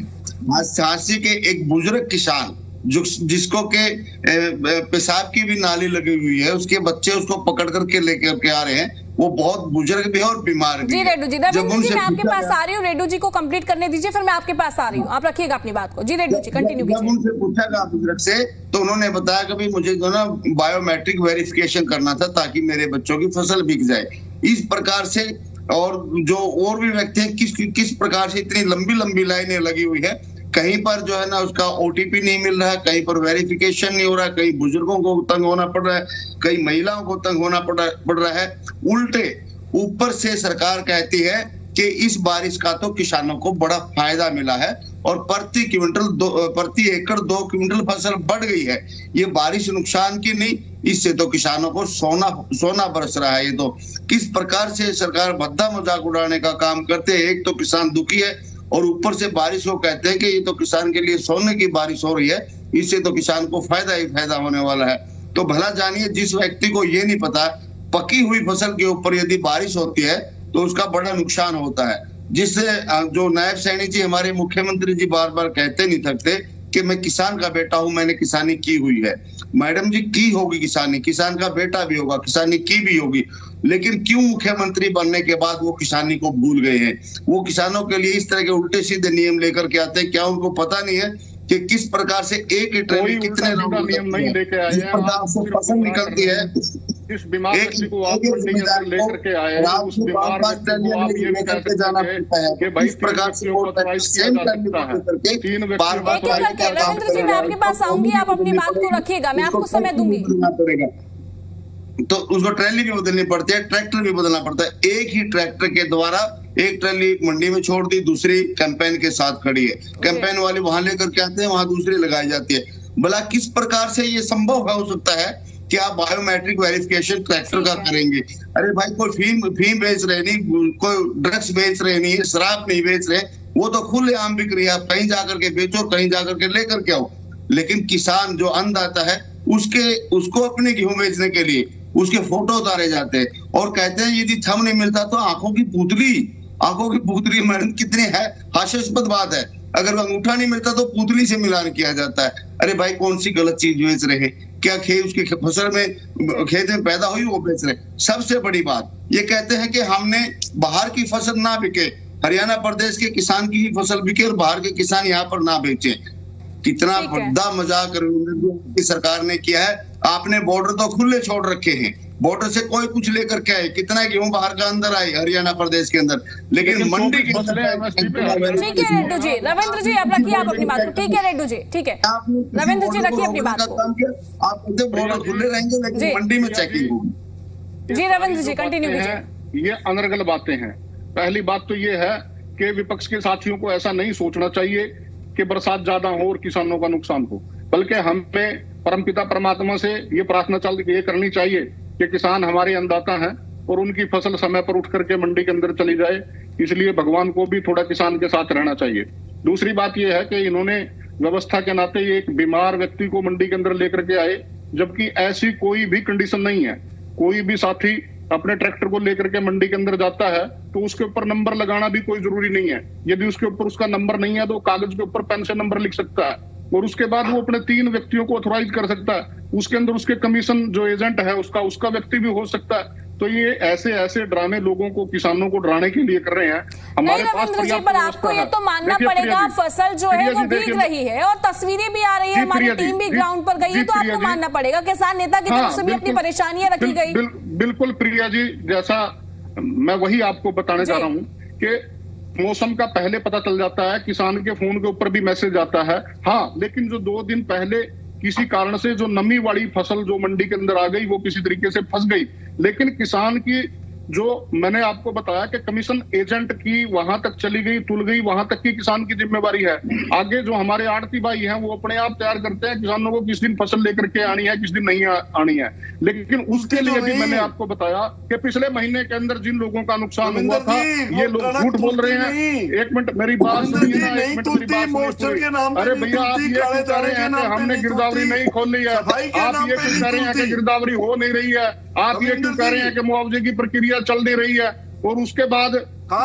हांसी के एक बुजुर्ग किसान जो जिसको के पेशाब की भी नाली लगी हुई है, उसके बच्चे उसको पकड़ करके लेकर के आ रहे हैं, वो बहुत बुजुर्ग भी है और बीमार भी जी। है। रेड्डू जी, रविंद्र जी मैं आपके पास आ रही हूँ, रेड्डू जी को कंप्लीट करने दीजिए, फिर मैं आपके पास आ रही हूँ, आप रखिएगा अपनी बात को। जी रेड्डू जी कंटिन्यू कीजिए। जब उनसे पूछा गया बुजुर्ग से, तो उन्होंने बताया कि भाई मुझे जो ना बायोमेट्रिक वेरिफिकेशन करना था ताकि मेरे बच्चों की फसल बिक जाए। इस प्रकार से और जो और भी व्यक्ति हैं, किस प्रकार से इतनी लंबी लंबी लाइनें लगी हुई है, कहीं पर जो है ना उसका ओटीपी नहीं मिल रहा है, कहीं पर वेरिफिकेशन नहीं हो रहा है, कई बुजुर्गों को तंग होना पड़ रहा है, कई महिलाओं को तंग होना पड़ रहा है। उल्टे ऊपर से सरकार कहती है कि इस बारिश का तो किसानों को बड़ा फायदा मिला है और प्रति एकड़ 2 क्विंटल फसल बढ़ गई है। ये बारिश नुकसान की नहीं, इससे तो किसानों को सोना बरस रहा है। ये तो किस प्रकार से सरकार भद्दा मजाक उड़ाने का काम करते हैं। एक तो किसान दुखी है और ऊपर से बारिश को कहते हैं कि ये तो किसान के लिए सोने की बारिश हो रही है, इससे तो किसान को फायदा ही फायदा होने वाला है। तो भला जानिए, जिस व्यक्ति को ये नहीं पता पकी हुई फसल के ऊपर यदि बारिश होती है तो उसका बड़ा नुकसान होता है, जिससे जो नायब सैनी जी हमारे मुख्यमंत्री जी बार बार कहते नहीं थकते कि मैं किसान का बेटा हूं, मैंने किसानी की हुई है। मैडम जी की होगी किसानी, किसान का बेटा भी होगा, किसानी की भी होगी, लेकिन क्यों मुख्यमंत्री बनने के बाद वो किसानी को भूल गए हैं? वो किसानों के लिए इस तरह के उल्टे सीधे नियम लेकर के आते हैं। क्या उनको पता नहीं है कि किस प्रकार से एक ही ट्रेन में कितने नियम नहीं लेके आए हैं? फसल निकलती है, इस बीमार व्यक्ति को आप मंडी के अंदर लेकर के आए हैं, उस बीमार व्यक्ति को आप ये नहीं कह सकते कि भाई 3 व्यक्तियों को ऑथराइज किया जा सकता है, 3 व्यक्तियों को ऑथराइज किया जा सकता है। रविंद्र जी मैं आपके पास आऊंगी, आप अपनी बात को रखिएगा, मैं आपको समय दूंगी। तो उसको ट्रैली भी बदलनी पड़ती है, ट्रैक्टर भी बदलना पड़ता है। एक ही ट्रैक्टर के द्वारा एक ट्रैली मंडी में छोड़ दी, दूसरी कैंपेन के साथ खड़ी है, कैंपेन वाले वहां लेकर के आते हैं, वहां दूसरी लगाई जाती है। भला किस प्रकार से ये संभव हो सकता है कि आप बायोमेट्रिक वेरिफिकेशन ट्रैक्टर का करेंगे? अरे भाई, कोई फीम बेच रहे नहीं, कोई ड्रग्स बेच रहे नहीं, शराब नहीं बेच रहे, वो तो खुलेआम बिक रही है। आप कहीं जाकर के बेचो, कहीं जाकर के लेकर के आओ। लेकिन किसान जो अन्नदाता है उसको अपने गेहूं बेचने के लिए उसके फोटो उतारे जाते हैं और कहते हैं यदि थंब नहीं मिलता तो आंखों की पुतली मैडम कितनी है हास्यास्पद बात है। अगर अंगूठा नहीं मिलता तो पुतली से मिलान किया जाता है। अरे भाई, कौन सी गलत चीज बेच रहे हैं? क्या उसकी फसल में खेत में पैदा हुई वो बेच रहे? सबसे बड़ी बात ये कहते हैं कि हमने बाहर की फसल ना बिके, हरियाणा प्रदेश के किसान की ही फसल बिके और बाहर के किसान यहाँ पर ना बेचे। कितना बड़ा मजाक की सरकार ने किया है। आपने बॉर्डर तो खुले छोड़ रखे हैं, बॉर्डर से कोई कुछ लेकर के आए, कितना गेहूं बाहर का अंदर आए हरियाणा प्रदेश के अंदर, लेकिन मंडी के अंदर। ठीक है रेड्डू जी, रविंद्र जी आप रखिए आप अपनी बात को। ठीक है रेड्डू जी, ठीक है रविंद्र जी रखिए अपनी बात को। आप बॉर्डर खुले रहेंगे लेकिन मंडी में चेकिंग होगी। जी रविंद्र जी कंटिन्यू कीजिए। ये अनर्गल बातें हैं। पहली बात तो ये है कि विपक्ष के साथियों को ऐसा नहीं सोचना चाहिए कि बरसात ज्यादा हो और किसानों का नुकसान हो, बल्कि हमें परमपिता परमात्मा से ये प्रार्थना ये करनी चाहिए कि किसान हमारे अन्नदाता हैं और उनकी फसल समय पर उठ करके मंडी के अंदर चली जाए। इसलिए भगवान को भी थोड़ा किसान के साथ रहना चाहिए। दूसरी बात यह है कि इन्होंने व्यवस्था के नाते एक बीमार व्यक्ति को मंडी के अंदर लेकर के आए, जबकि ऐसी कोई भी कंडीशन नहीं है। कोई भी साथी अपने ट्रैक्टर को लेकर के मंडी के अंदर जाता है तो उसके ऊपर नंबर लगाना भी कोई जरूरी नहीं है। यदि उसके ऊपर उसका नंबर नहीं है तो कागज के ऊपर पेन से नंबर लिख सकता है और उसके बाद वो अपने 3 व्यक्तियों को ऑथोराइज कर सकता है। उसके अंदर उसके कमीशन जो एजेंट है उसका व्यक्ति भी हो सकता है। तो ये ऐसे ड्रामे लोगों को, किसानों को डराने के लिए कर रहे हैं। हमारे पास पर आपको ये तो मानना पड़ेगा, फसल जो है वो भीग रही है और तस्वीरें भी आ रही है, हमारी टीम भी ग्राउंड पर गई है, तो आपको मानना पड़ेगा किसान नेता की तरफ से भी अपनी परेशानियां रखी गई। बिल्कुल प्रिया जी, जैसा मैं वही आपको बताने जा रहा हूँ कि मौसम का पहले पता चल जाता है, किसान के फोन के ऊपर भी मैसेज आता है। हाँ, लेकिन जो 2 दिन पहले किसी कारण से जो नमी वाली फसल जो मंडी के अंदर आ गई वो किसी तरीके से फंस गई, लेकिन किसान की जो मैंने आपको बताया कि कमीशन एजेंट की वहां तक चली गई, तुल गई, वहां तक की किसान की जिम्मेवारी है। आगे जो हमारे आड़ती भाई हैं वो अपने आप तैयार करते हैं किसानों को किस दिन फसल लेकर के आनी है, किस दिन नहीं आनी है। लेकिन उसके लिए भी मैंने आपको बताया कि पिछले महीने के अंदर जिन लोगों का नुकसान हुआ था, ये लोग झूठ बोल रहे हैं। एक मिनट मेरी बात सुनिए ना, एक मिनट मेरी बात सुनिए। अरे भैया आप ये क्यों कह रहे हैं कि हमने गिरदावरी नहीं खोली है? आप ये क्यों कह रहे हैं कि गिरदावरी हो नहीं रही है? आप ये क्यों कह रहे हैं कि मुआवजे की प्रक्रिया चल नहीं रही है? और उसके बाद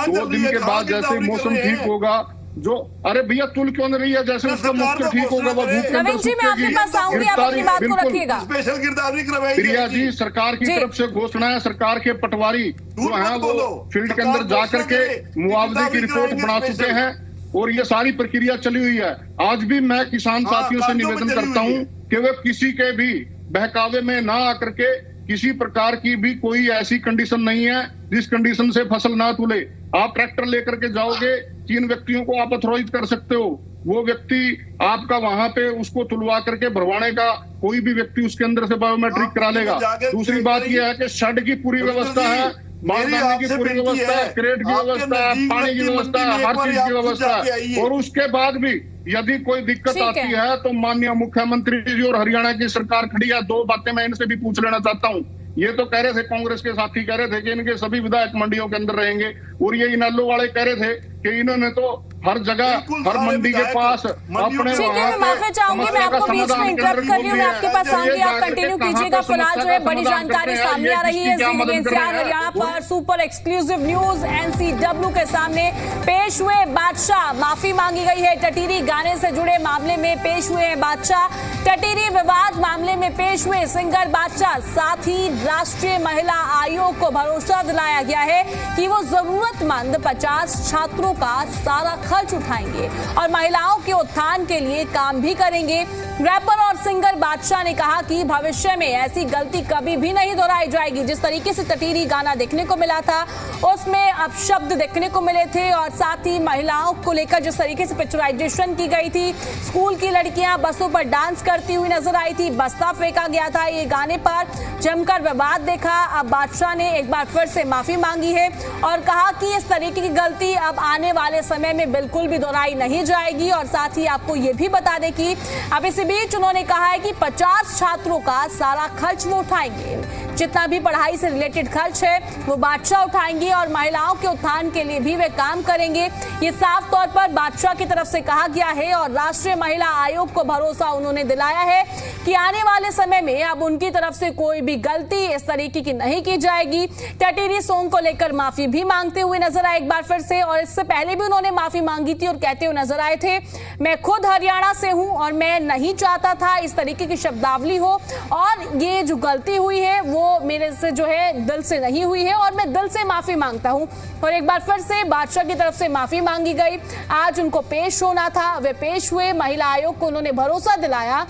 2 दिन के बाद जैसे मौसम ठीक होगा, जो अरे भैया तुल क्यों नहीं रही है? जैसे उसका मौसम ठीक होगा वो नवीन जी मैं आपके पास आऊंगी, आप अपनी बात को रखिएगा। स्पेशल गिरदावरी करवाई प्रिया जी, सरकार की तरफ से घोषणा है, सरकार के पटवारी जो है वो फील्ड के अंदर जाकर के मुआवजे की रिपोर्ट बना चुके हैं और ये सारी प्रक्रिया चली हुई है। आज भी मैं किसान साथियों से निवेदन करता हूँ कि वे किसी के भी बहकावे में ना आकर के, किसी प्रकार की भी कोई ऐसी कंडीशन नहीं है जिस कंडीशन से फसल ना तुले। आप ट्रैक्टर लेकर के जाओगे, 3 व्यक्तियों को आप अथोराइज कर सकते हो, वो व्यक्ति आपका वहां पे उसको तुलवा करके भरवाने का कोई भी व्यक्ति उसके अंदर से बायोमेट्रिक करा लेगा। दूसरी बात यह है कि शेड की पूरी व्यवस्था है, बारदाने की पूरी व्यवस्था है, क्रेट की व्यवस्था है, पानी की व्यवस्था है, हर चीज की व्यवस्था है। और उसके बाद भी यदि कोई दिक्कत आती है तो माननीय मुख्यमंत्री जी और हरियाणा की सरकार खड़ी है। 2 बातें मैं इनसे भी पूछ लेना चाहता हूँ। ये तो कह रहे थे, कांग्रेस के साथी कह रहे थे कि इनके सभी विधायक मंडियों के अंदर रहेंगे, और ये इनालो वाले कह रहे थे कि इन्होंने तो हर जगह, हर मंडी के पास अपने ठीक है, मैं माफी चाहूंगी, मैं आपको बीच में इंटरप्ट कर रही हूँ, मैं आपके पास आऊंगी, आप कंटिन्यू कीजिएगा। फिलहाल जो है बड़ी जानकारी सामने आ रही है एनसीआर हरियाणा पर सुपर एक्सक्लूसिव न्यूज एनसीडब्ल्यू के सामने पेश हुए बादशाह। माफी मांगी गई है, टटीरी गाने से जुड़े मामले में पेश हुए हैं बादशाह। टटीरी विवाद मामले में पेश हुए सिंगर बादशाह। साथ ही राष्ट्रीय महिला आयोग को भरोसा दिलाया गया है कि वो जरूरतमंद 50 छात्रों का सारा खर्च उठाएंगे और महिलाओं के उत्थान के लिए काम भी करेंगे। रैपर और सिंगर बादशाह ने कहा कि भविष्य में ऐसी गलती कभी भी नहीं दोहराई जाएगी। जिस तरीके से टटीरी गाना देखने को मिला था उसमें अपशब्द देखने को मिले थे, और साथ ही महिलाओं को लेकर जिस तरीके से पिक्चराइजेशन की गई थी, स्कूल की लड़कियां बसों पर डांस करती हुई नजर आई थी, बस्ता फेंका गया था, ये गाने पर जमकर विवाद देखा। अब बादशाह ने एक बार फिर से माफी मांगी है और कहा कि इस तरीके की गलती अब आने वाले समय में बिल्कुल भी दोहराई नहीं जाएगी। और साथ ही आपको ये भी बता दें कि अब इसी बीच उन्होंने कहा है कि 50 छात्रों का सारा खर्च वो उठाएंगे, जितना भी पढ़ाई से रिलेटेड खर्च है वो बादशाह उठाएंगे और महिलाओं के उत्थान के लिए भी वे काम करेंगे। ये साफ तौर पर बादशाह की तरफ से कहा गया है और राष्ट्रीय महिला आयोग को भरोसा उन्होंने दिलाया है कि आने वाले समय में अब उनकी तरफ से कोई भी गलती इस तरीके की नहीं की जाएगी। टटीरी सॉन्ग को लेकर माफी भी मांगते हुए नजर आए एक बार फिर से, और इससे पहले भी उन्होंने माफी मांगी थी और कहते हुए नजर आए थे, मैं खुद हरियाणा से हूं और मैं नहीं चाहता था इस तरीके की शब्दावली हो, और ये जो गलती हुई है वो मेरे से जो है दिल से नहीं हुई है और मैं दिल से माफी मांगता हूं। और एक बार फिर से बादशाह की तरफ से माफी मांगी गई। आज उनको पेश होना था, वे पेश हुए। महिला आयोग को उन्होंने भरोसा दिलाया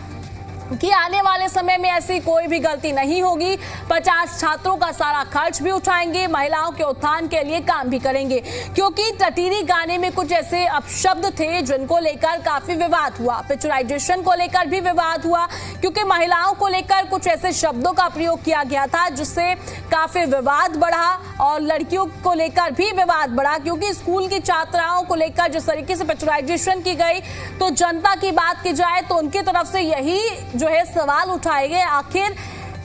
कि आने वाले समय में ऐसी कोई भी गलती नहीं होगी। 50 छात्रों का सारा खर्च भी उठाएंगे, महिलाओं के उत्थान के लिए काम भी करेंगे। क्योंकि टटीरी गाने में कुछ ऐसे अपशब्द थे जिनको लेकर काफी विवाद हुआ, पिक्चराइजेशन को लेकर भी विवाद हुआ, क्योंकि महिलाओं को लेकर कुछ ऐसे शब्दों का प्रयोग किया गया था जिससे काफी विवाद बढ़ा और लड़कियों को लेकर भी विवाद बढ़ा। क्योंकि स्कूल की छात्राओं को लेकर जिस तरीके से पिक्चराइजेशन की गई, तो जनता की बात की जाए तो उनकी तरफ से यही जो है सवाल उठाए गए, आखिर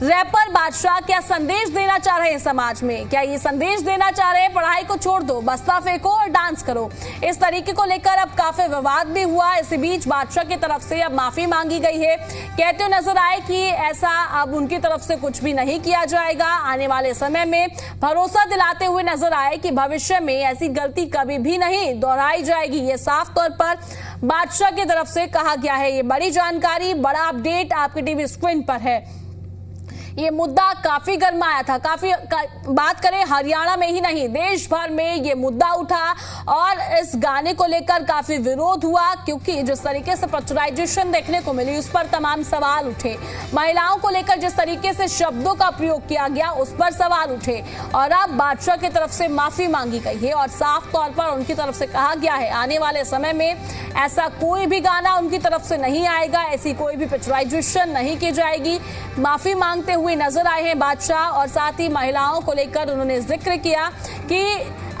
रैपर बादशाह क्या संदेश देना चाह रहे हैं समाज में? क्या ये संदेश देना चाह रहे हैं पढ़ाई को छोड़ दो, बस्ता फेंको और डांस करो? इस तरीके को लेकर अब काफी विवाद भी हुआ। इसी बीच बादशाह की तरफ से अब माफी मांगी गई है, कहते हुए नजर आए कि ऐसा अब उनकी तरफ से कुछ भी नहीं किया जाएगा। आने वाले समय में भरोसा दिलाते हुए नजर आए कि भविष्य में ऐसी गलती कभी भी नहीं दोहराई जाएगी। ये साफ तौर पर बादशाह की तरफ से कहा गया है। ये बड़ी जानकारी, बड़ा अपडेट आपकी टीवी स्क्रीन पर है। ये मुद्दा काफी गर्माया था, काफी बात करें हरियाणा में ही नहीं देश भर में ये मुद्दा उठा और इस गाने को लेकर काफी विरोध हुआ, क्योंकि जिस तरीके से पिक्चराइजेशन देखने को मिली उस पर तमाम सवाल उठे। महिलाओं को लेकर जिस तरीके से शब्दों का प्रयोग किया गया उस पर सवाल उठे, और अब बादशाह की तरफ से माफी मांगी गई है और साफ तौर पर उनकी तरफ से कहा गया है आने वाले समय में ऐसा कोई भी गाना उनकी तरफ से नहीं आएगा, ऐसी कोई भी पिक्चराइजेशन नहीं की जाएगी। माफी मांगते हुए नजर आए हैं बादशाह, और साथ ही महिलाओं को लेकर उन्होंने जिक्र किया कि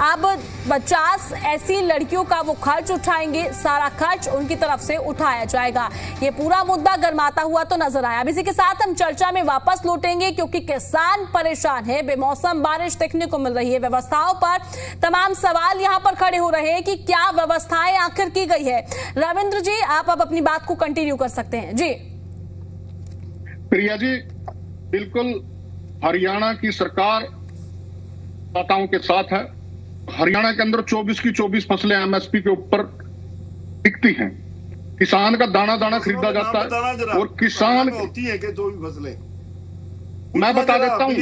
अब 50 ऐसी लड़कियों का वो खर्च उठाएंगे, सारा खर्च उनकी तरफ से उठाया जाएगा। ये पूरा मुद्दा गरमाता हुआ तो नजर आया। अब इसी के साथ हम चर्चा में वापस लौटेंगे, क्योंकि किसान परेशान है, बेमौसम बारिश देखने को मिल रही है, व्यवस्थाओं पर तमाम सवाल यहाँ पर खड़े हो रहे हैं कि क्या व्यवस्थाएं आखिर की गई है। रविंद्र जी, आप अब अपनी बात को कंटिन्यू कर सकते हैं। जी प्रिया जी, बिल्कुल हरियाणा की सरकार दाताओं के साथ है। हरियाणा के अंदर 24 की 24 फसलें एमएसपी के ऊपर बिकती हैं। किसान का दाना दाना खरीदा जाता है, और किसान होती है कि 24 फसलें, मैं बता देता हूँ,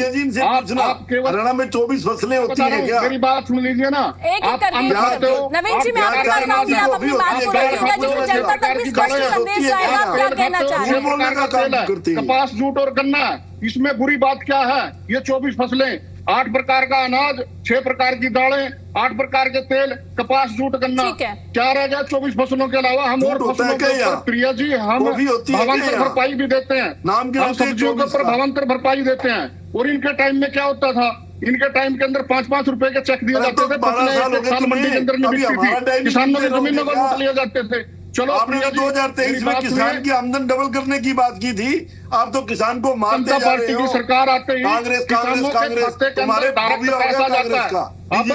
आप केवल हरियाणा में 24 फसलें होती हैं क्या? मेरी बात सुन लीजिए ना। नवीन जी, मैं आपके पास आऊंगी, आप अपनी बात को रखिएगा जिससे जनता तक भी स्पष्ट संदेश जाएगा। आप क्या कहना चाह रहे हैं? कपास, जूट और गन्ना, इसमें बुरी बात क्या है? ये 24 फसलें, 8 प्रकार का अनाज, 6 प्रकार की दालें, 8 प्रकार के तेल, कपास, जूट, गन्ना, क्या रह गया 24 फसलों के अलावा? हम और फसलों के ऊपर प्रिया जी हम भावांतर भरपाई भी देते हैं, हम सब्जियों के ऊपर भावांतर भरपाई देते हैं। और इनके टाइम में क्या होता था? इनके टाइम के अंदर 5-5 रुपए के चेक दिए जाते थे, साल मंडी के अंदर नहीं बिकती थी, किसानों की जमीनों को लूट लिए जाते थे। चलो, आपने 2023 में किसान की आमदन डबल करने की बात की थी, आप तो किसान को मारते जा रहे हो। पार्टी की सरकार आते ही कांग्रेस तुम्हारे पैसा जाता है। अब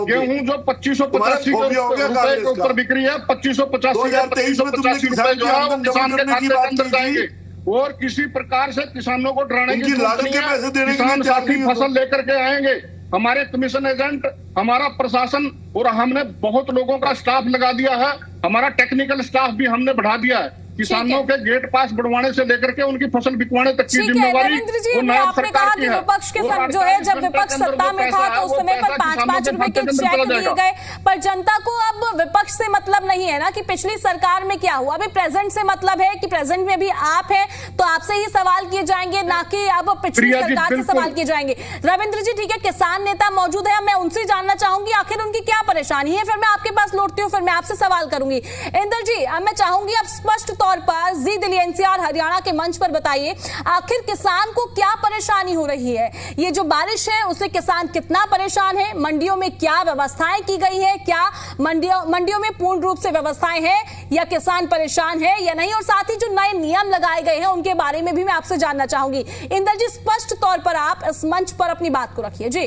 गेहूं जो 2585 रुपए के ऊपर बिक रही है, 2585 रुपए जो है वो किसान के खाते के अंदर जाएंगे। और किसी प्रकार से किसानों को डराने की जरूरत नहीं है। किसान साथी फसल लेकर के आएंगे, हमारे कमीशन एजेंट, हमारा प्रशासन, और हमने बहुत लोगों का स्टाफ लगा दिया है, हमारा टेक्निकल स्टाफ भी हमने बढ़ा दिया है। किसानों के गेट पास बढ़वाने से लेकर के उनकी फसल बिकवाने तक की जिम्मेवारी वो नायब सरकार की है। विपक्ष के संग जो है, जब विपक्ष सत्ता में था तो उस समय पर 5-5 रुपए के चेक दिए गए, पर जनता को अब विपक्ष से मतलब नहीं है ना कि पिछली सरकार में क्या हुआ। अभी प्रेजेंट से मतलब है कि प्रेजेंट में भी आप हैं तो आपसे ही सवाल किए जाएंगे, ना कि अब पिछली सरकार से सवाल किए जाएंगे। रविंद्र जी, ठीक है, किसान नेता मौजूद है, मैं उनसे जानना चाहूंगी आखिर उनकी क्या परेशानी है, फिर मैं आपके पास लौटती हूँ, फिर मैं आपसे सवाल करूंगी। इंदर जी, मैं चाहूंगी आप स्पष्ट तौर पर जी दिल्ली एनसीआर हरियाणा के मंच पर बताइए, आखिर किसान को क्या परेशानी हो रही है? ये जो बारिश है उससे किसान कितना परेशान है? मंडियों में क्या व्यवस्थाएं की गई है? क्या मंडियों में पूर्ण रूप से व्यवस्थाएं हैं या किसान परेशान है या नहीं? और साथ ही जो नए नियम लगाए गए हैं उनके बारे में भी मैं आपसे जानना चाहूंगी। इंदर जी, स्पष्ट तौर पर आप इस मंच पर अपनी बात को रखिए। जी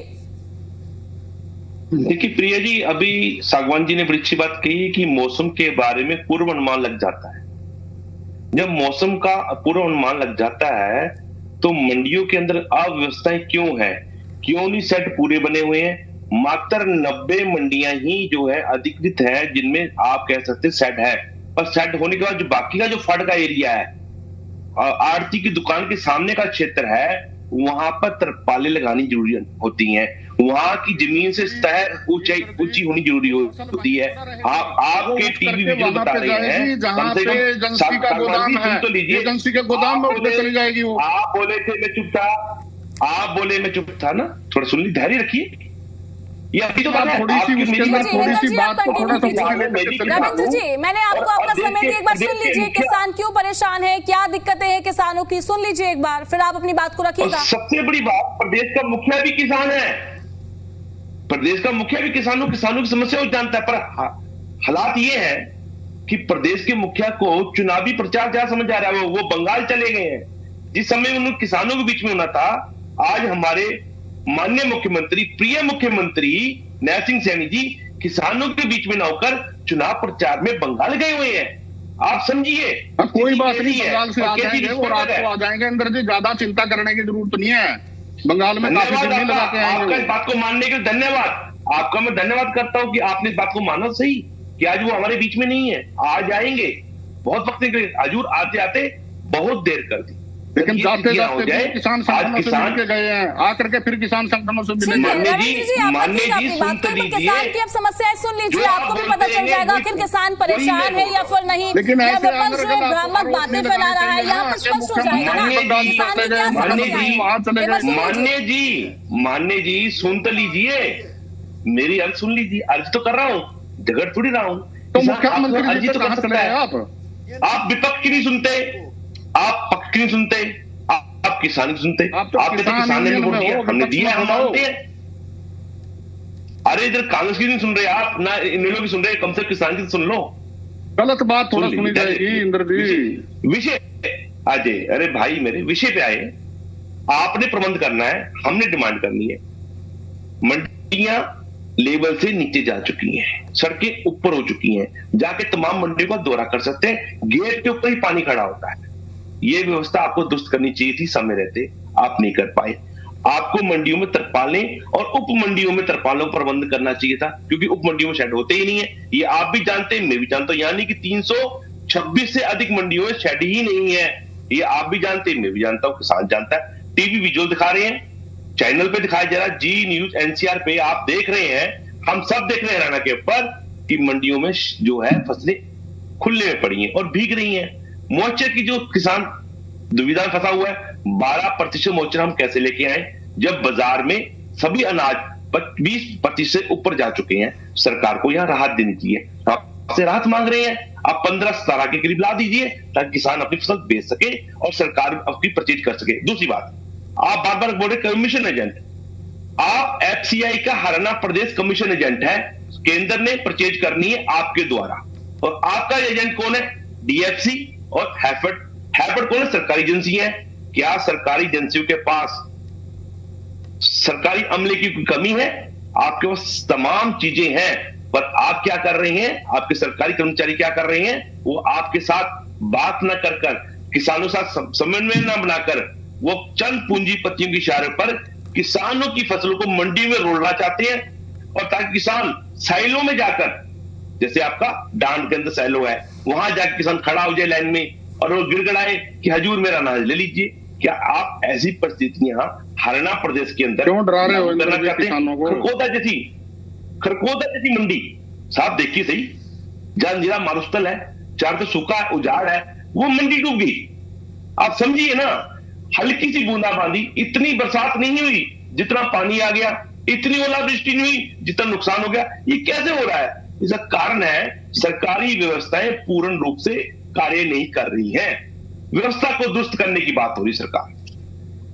देखिए प्रिया जी, अभी सागवान जी ने बड़ी अच्छी बात कही कि मौसम के बारे में पूर्व अनुमान लग जाता है। जब मौसम का पूर्व अनुमान लग जाता है तो मंडियों के अंदर अव्यवस्थाएं क्यों है, क्यों नहीं सेट पूरे बने हुए हैं? मात्र 90 मंडियां ही जो है अधिकृत है जिनमें आप कह सकते सेट है, और सेट होने के बाद जो बाकी का जो फंड का एरिया है, आड़ती की दुकान के सामने का क्षेत्र है, वहां पर तरपाले लगानी जरूरी होती हैं। वहां की जमीन से सतह ऊंची होनी जरूरी होती है। आपके टीवी वीडियो बता रहे हैं, जहां पे एजेंसी का गोदाम है, तो लीजिए, एजेंसी के गोदाम में चली जाएगी वो। आप बोले थे मैं चुप था, आप बोले मैं चुप था ना, थोड़ा सुन ली, धैर्य रखिए। ये अभी तो बात थोड़ी सी बात को थोड़ा सा रविंद्र जी, मैंने आपको आपका समय दिया, एक बार सुन लीजिए किसान क्यों परेशान है, क्या दिक्कतें हैं किसानों की, सुन लीजिए एक बार, फिर आप अपनी बात को रखिएगा। सबसे बड़ी बात, प्रदेश का मुखिया भी किसान है, प्रदेश का मुखिया भी किसानों की समस्या को जानता है, पर हालात ये है कि प्रदेश के मुखिया को चुनावी प्रचार क्या समझ आ रहा है, वो बंगाल चले गए हैं। जिस समय उन किसानों के बीच में होना था, आज हमारे माननीय मुख्यमंत्री, प्रिय मुख्यमंत्री नैब सिंह सैनी जी किसानों के बीच में ना होकर चुनाव प्रचार में बंगाल गए हुए हैं। आप समझिए, कोई बात नहीं, बंगाल से आ जाएंगे वो रात को आ जाएंगे। अंदर जी ज्यादा चिंता करने की जरूरत नहीं है, बंगाल में काफी दिन नहीं लगा के आएंगे। आपका इस बात को मानने के लिए धन्यवाद, आपका मैं धन्यवाद करता हूं कि आपने इस बात को माना सही कि आज वो हमारे बीच में नहीं है। आज आएंगे, बहुत वक्त निकले, हजूर आते आते बहुत देर कर दी, लेकिन जाते जाते किसान संगठनों से मिल के गए हैं, आकर के फिर किसान संगठनों से मिलेंगे। किसान की अब समस्याएं सुन लीजिए, आपको भी पता चल जाएगा आखिर किसान परेशान है या फिर नहीं, लेकिन या विपक्ष जो है भ्रामक बातें फैला रहा है, यहाँ पर स्पष्ट हो जाएगा ना किसान की क्या समस्या है। मान्य जी सुन तो लीजिए, मेरी अर्ज सुन लीजिए, अर्ज तो कर रहा हूँ, झगड़ थोड़ी रहा हूँ। तो मुख्यमंत्री जी तो कहां चले गए आप विपक्ष की नहीं सुनते, आप पक्ष की नहीं सुनते, आप किसान की सुनते। आपने तो किसान ने वोट दिया, हमने दिया, हम मानते हैं। अरे इधर कांग्रेस की नहीं सुन रहे आप, ना इन लोगों की सुन रहे, कम से कम किसान की सुन लो। गलत बात थोड़ा सुनी जाएगी इंद्र जी। विषय अजय, अरे भाई मेरे विषय पे आए। आपने प्रबंध करना है, हमने डिमांड करनी है। मंडियां लेवल से नीचे जा चुकी हैं, सड़कें ऊपर हो चुकी हैं, जाके तमाम मंडियों का दौरा कर सकते हैं, गेट के ऊपर ही पानी खड़ा होता है। ये व्यवस्था आपको दुरुस्त करनी चाहिए थी समय रहते, आप नहीं कर पाए। आपको मंडियों में तरपालें और उप मंडियों में तरपालों का प्रबंध करना चाहिए था, क्योंकि उप मंडियों में शेड होते ही नहीं है। ये आप भी जानते हैं, मैं भी जानता हूं, यानी कि 326 से अधिक मंडियों में शेड ही नहीं है। ये आप भी जानते हैं, मैं भी जानता हूं, किसान जानता है। टीवी विजुअल दिखा रहे हैं, चैनल पे दिखाया जा रहा है, जी न्यूज एनसीआर पे आप देख रहे हैं, हम सब देख रहे हैं राणा के ऊपर कि मंडियों में जो है फसलें खुले में पड़ी हैं और भीग रही हैं। मोर्चे की जो किसान दुविधा में फंसा हुआ है, 12% मोर्चा हम कैसे लेके आए जब बाजार में सभी अनाज 20% से ऊपर जा चुके हैं। सरकार को यहां राहत देनी चाहिए, आपसे राहत मांग रहे हैं। आप 15-17 के करीब ला दीजिए ताकि किसान अपनी फसल बेच सके और सरकार अपनी परचेज कर सके। दूसरी बात, आप बार बार बोल रहे कमीशन एजेंट, आप एफसीआई का हरियाणा प्रदेश कमीशन एजेंट है। केंद्र ने परचेज करनी है आपके द्वारा, और आपका एजेंट कौन है? डीएफसी और हैफेड। हैफेड कौन है? सरकारी एजेंसी है। क्या सरकारी एजेंसियों के पास सरकारी अमले की कमी है? आपके पास तमाम चीजें हैं, पर आप क्या कर रहे हैं? आपके सरकारी कर्मचारी क्या कर रहे हैं? वो आपके साथ बात न कर कर, किसानों के साथ समन्वय न बनाकर, वो चंद पूंजीपतियों के इशारे पर किसानों की फसलों को मंडी में रोलना चाहते हैं, और ताकि किसान साइलों में जाकर, जैसे आपका डांड के अंदर साइलो है, वहां जाकर किसान खड़ा हो जाए लाइन में और वो गिड़गड़ाए कि हजूर मेरा अनाज ले लीजिए। क्या आप ऐसी परिस्थितियां हरियाणा प्रदेश के अंदर क्यों डरा रहे हो करना चाहते हैं? खरकोदा जैसी मंडी साहब देखिए सही, जंजीरा मारुस्थल है, चार तो सूखा है, उजाड़ है, वो मंडी डूब गई। आप समझिए ना, हल्की सी बूंदाबांदी, इतनी बरसात नहीं हुई जितना पानी आ गया, इतनी ओलावृष्टि नहीं हुई जितना नुकसान हो गया। ये कैसे हो रहा है? इसका कारण है सरकारी व्यवस्थाएं पूर्ण रूप से कार्य नहीं कर रही हैं। व्यवस्था को दुरुस्त करने की बात हो रही सरकार।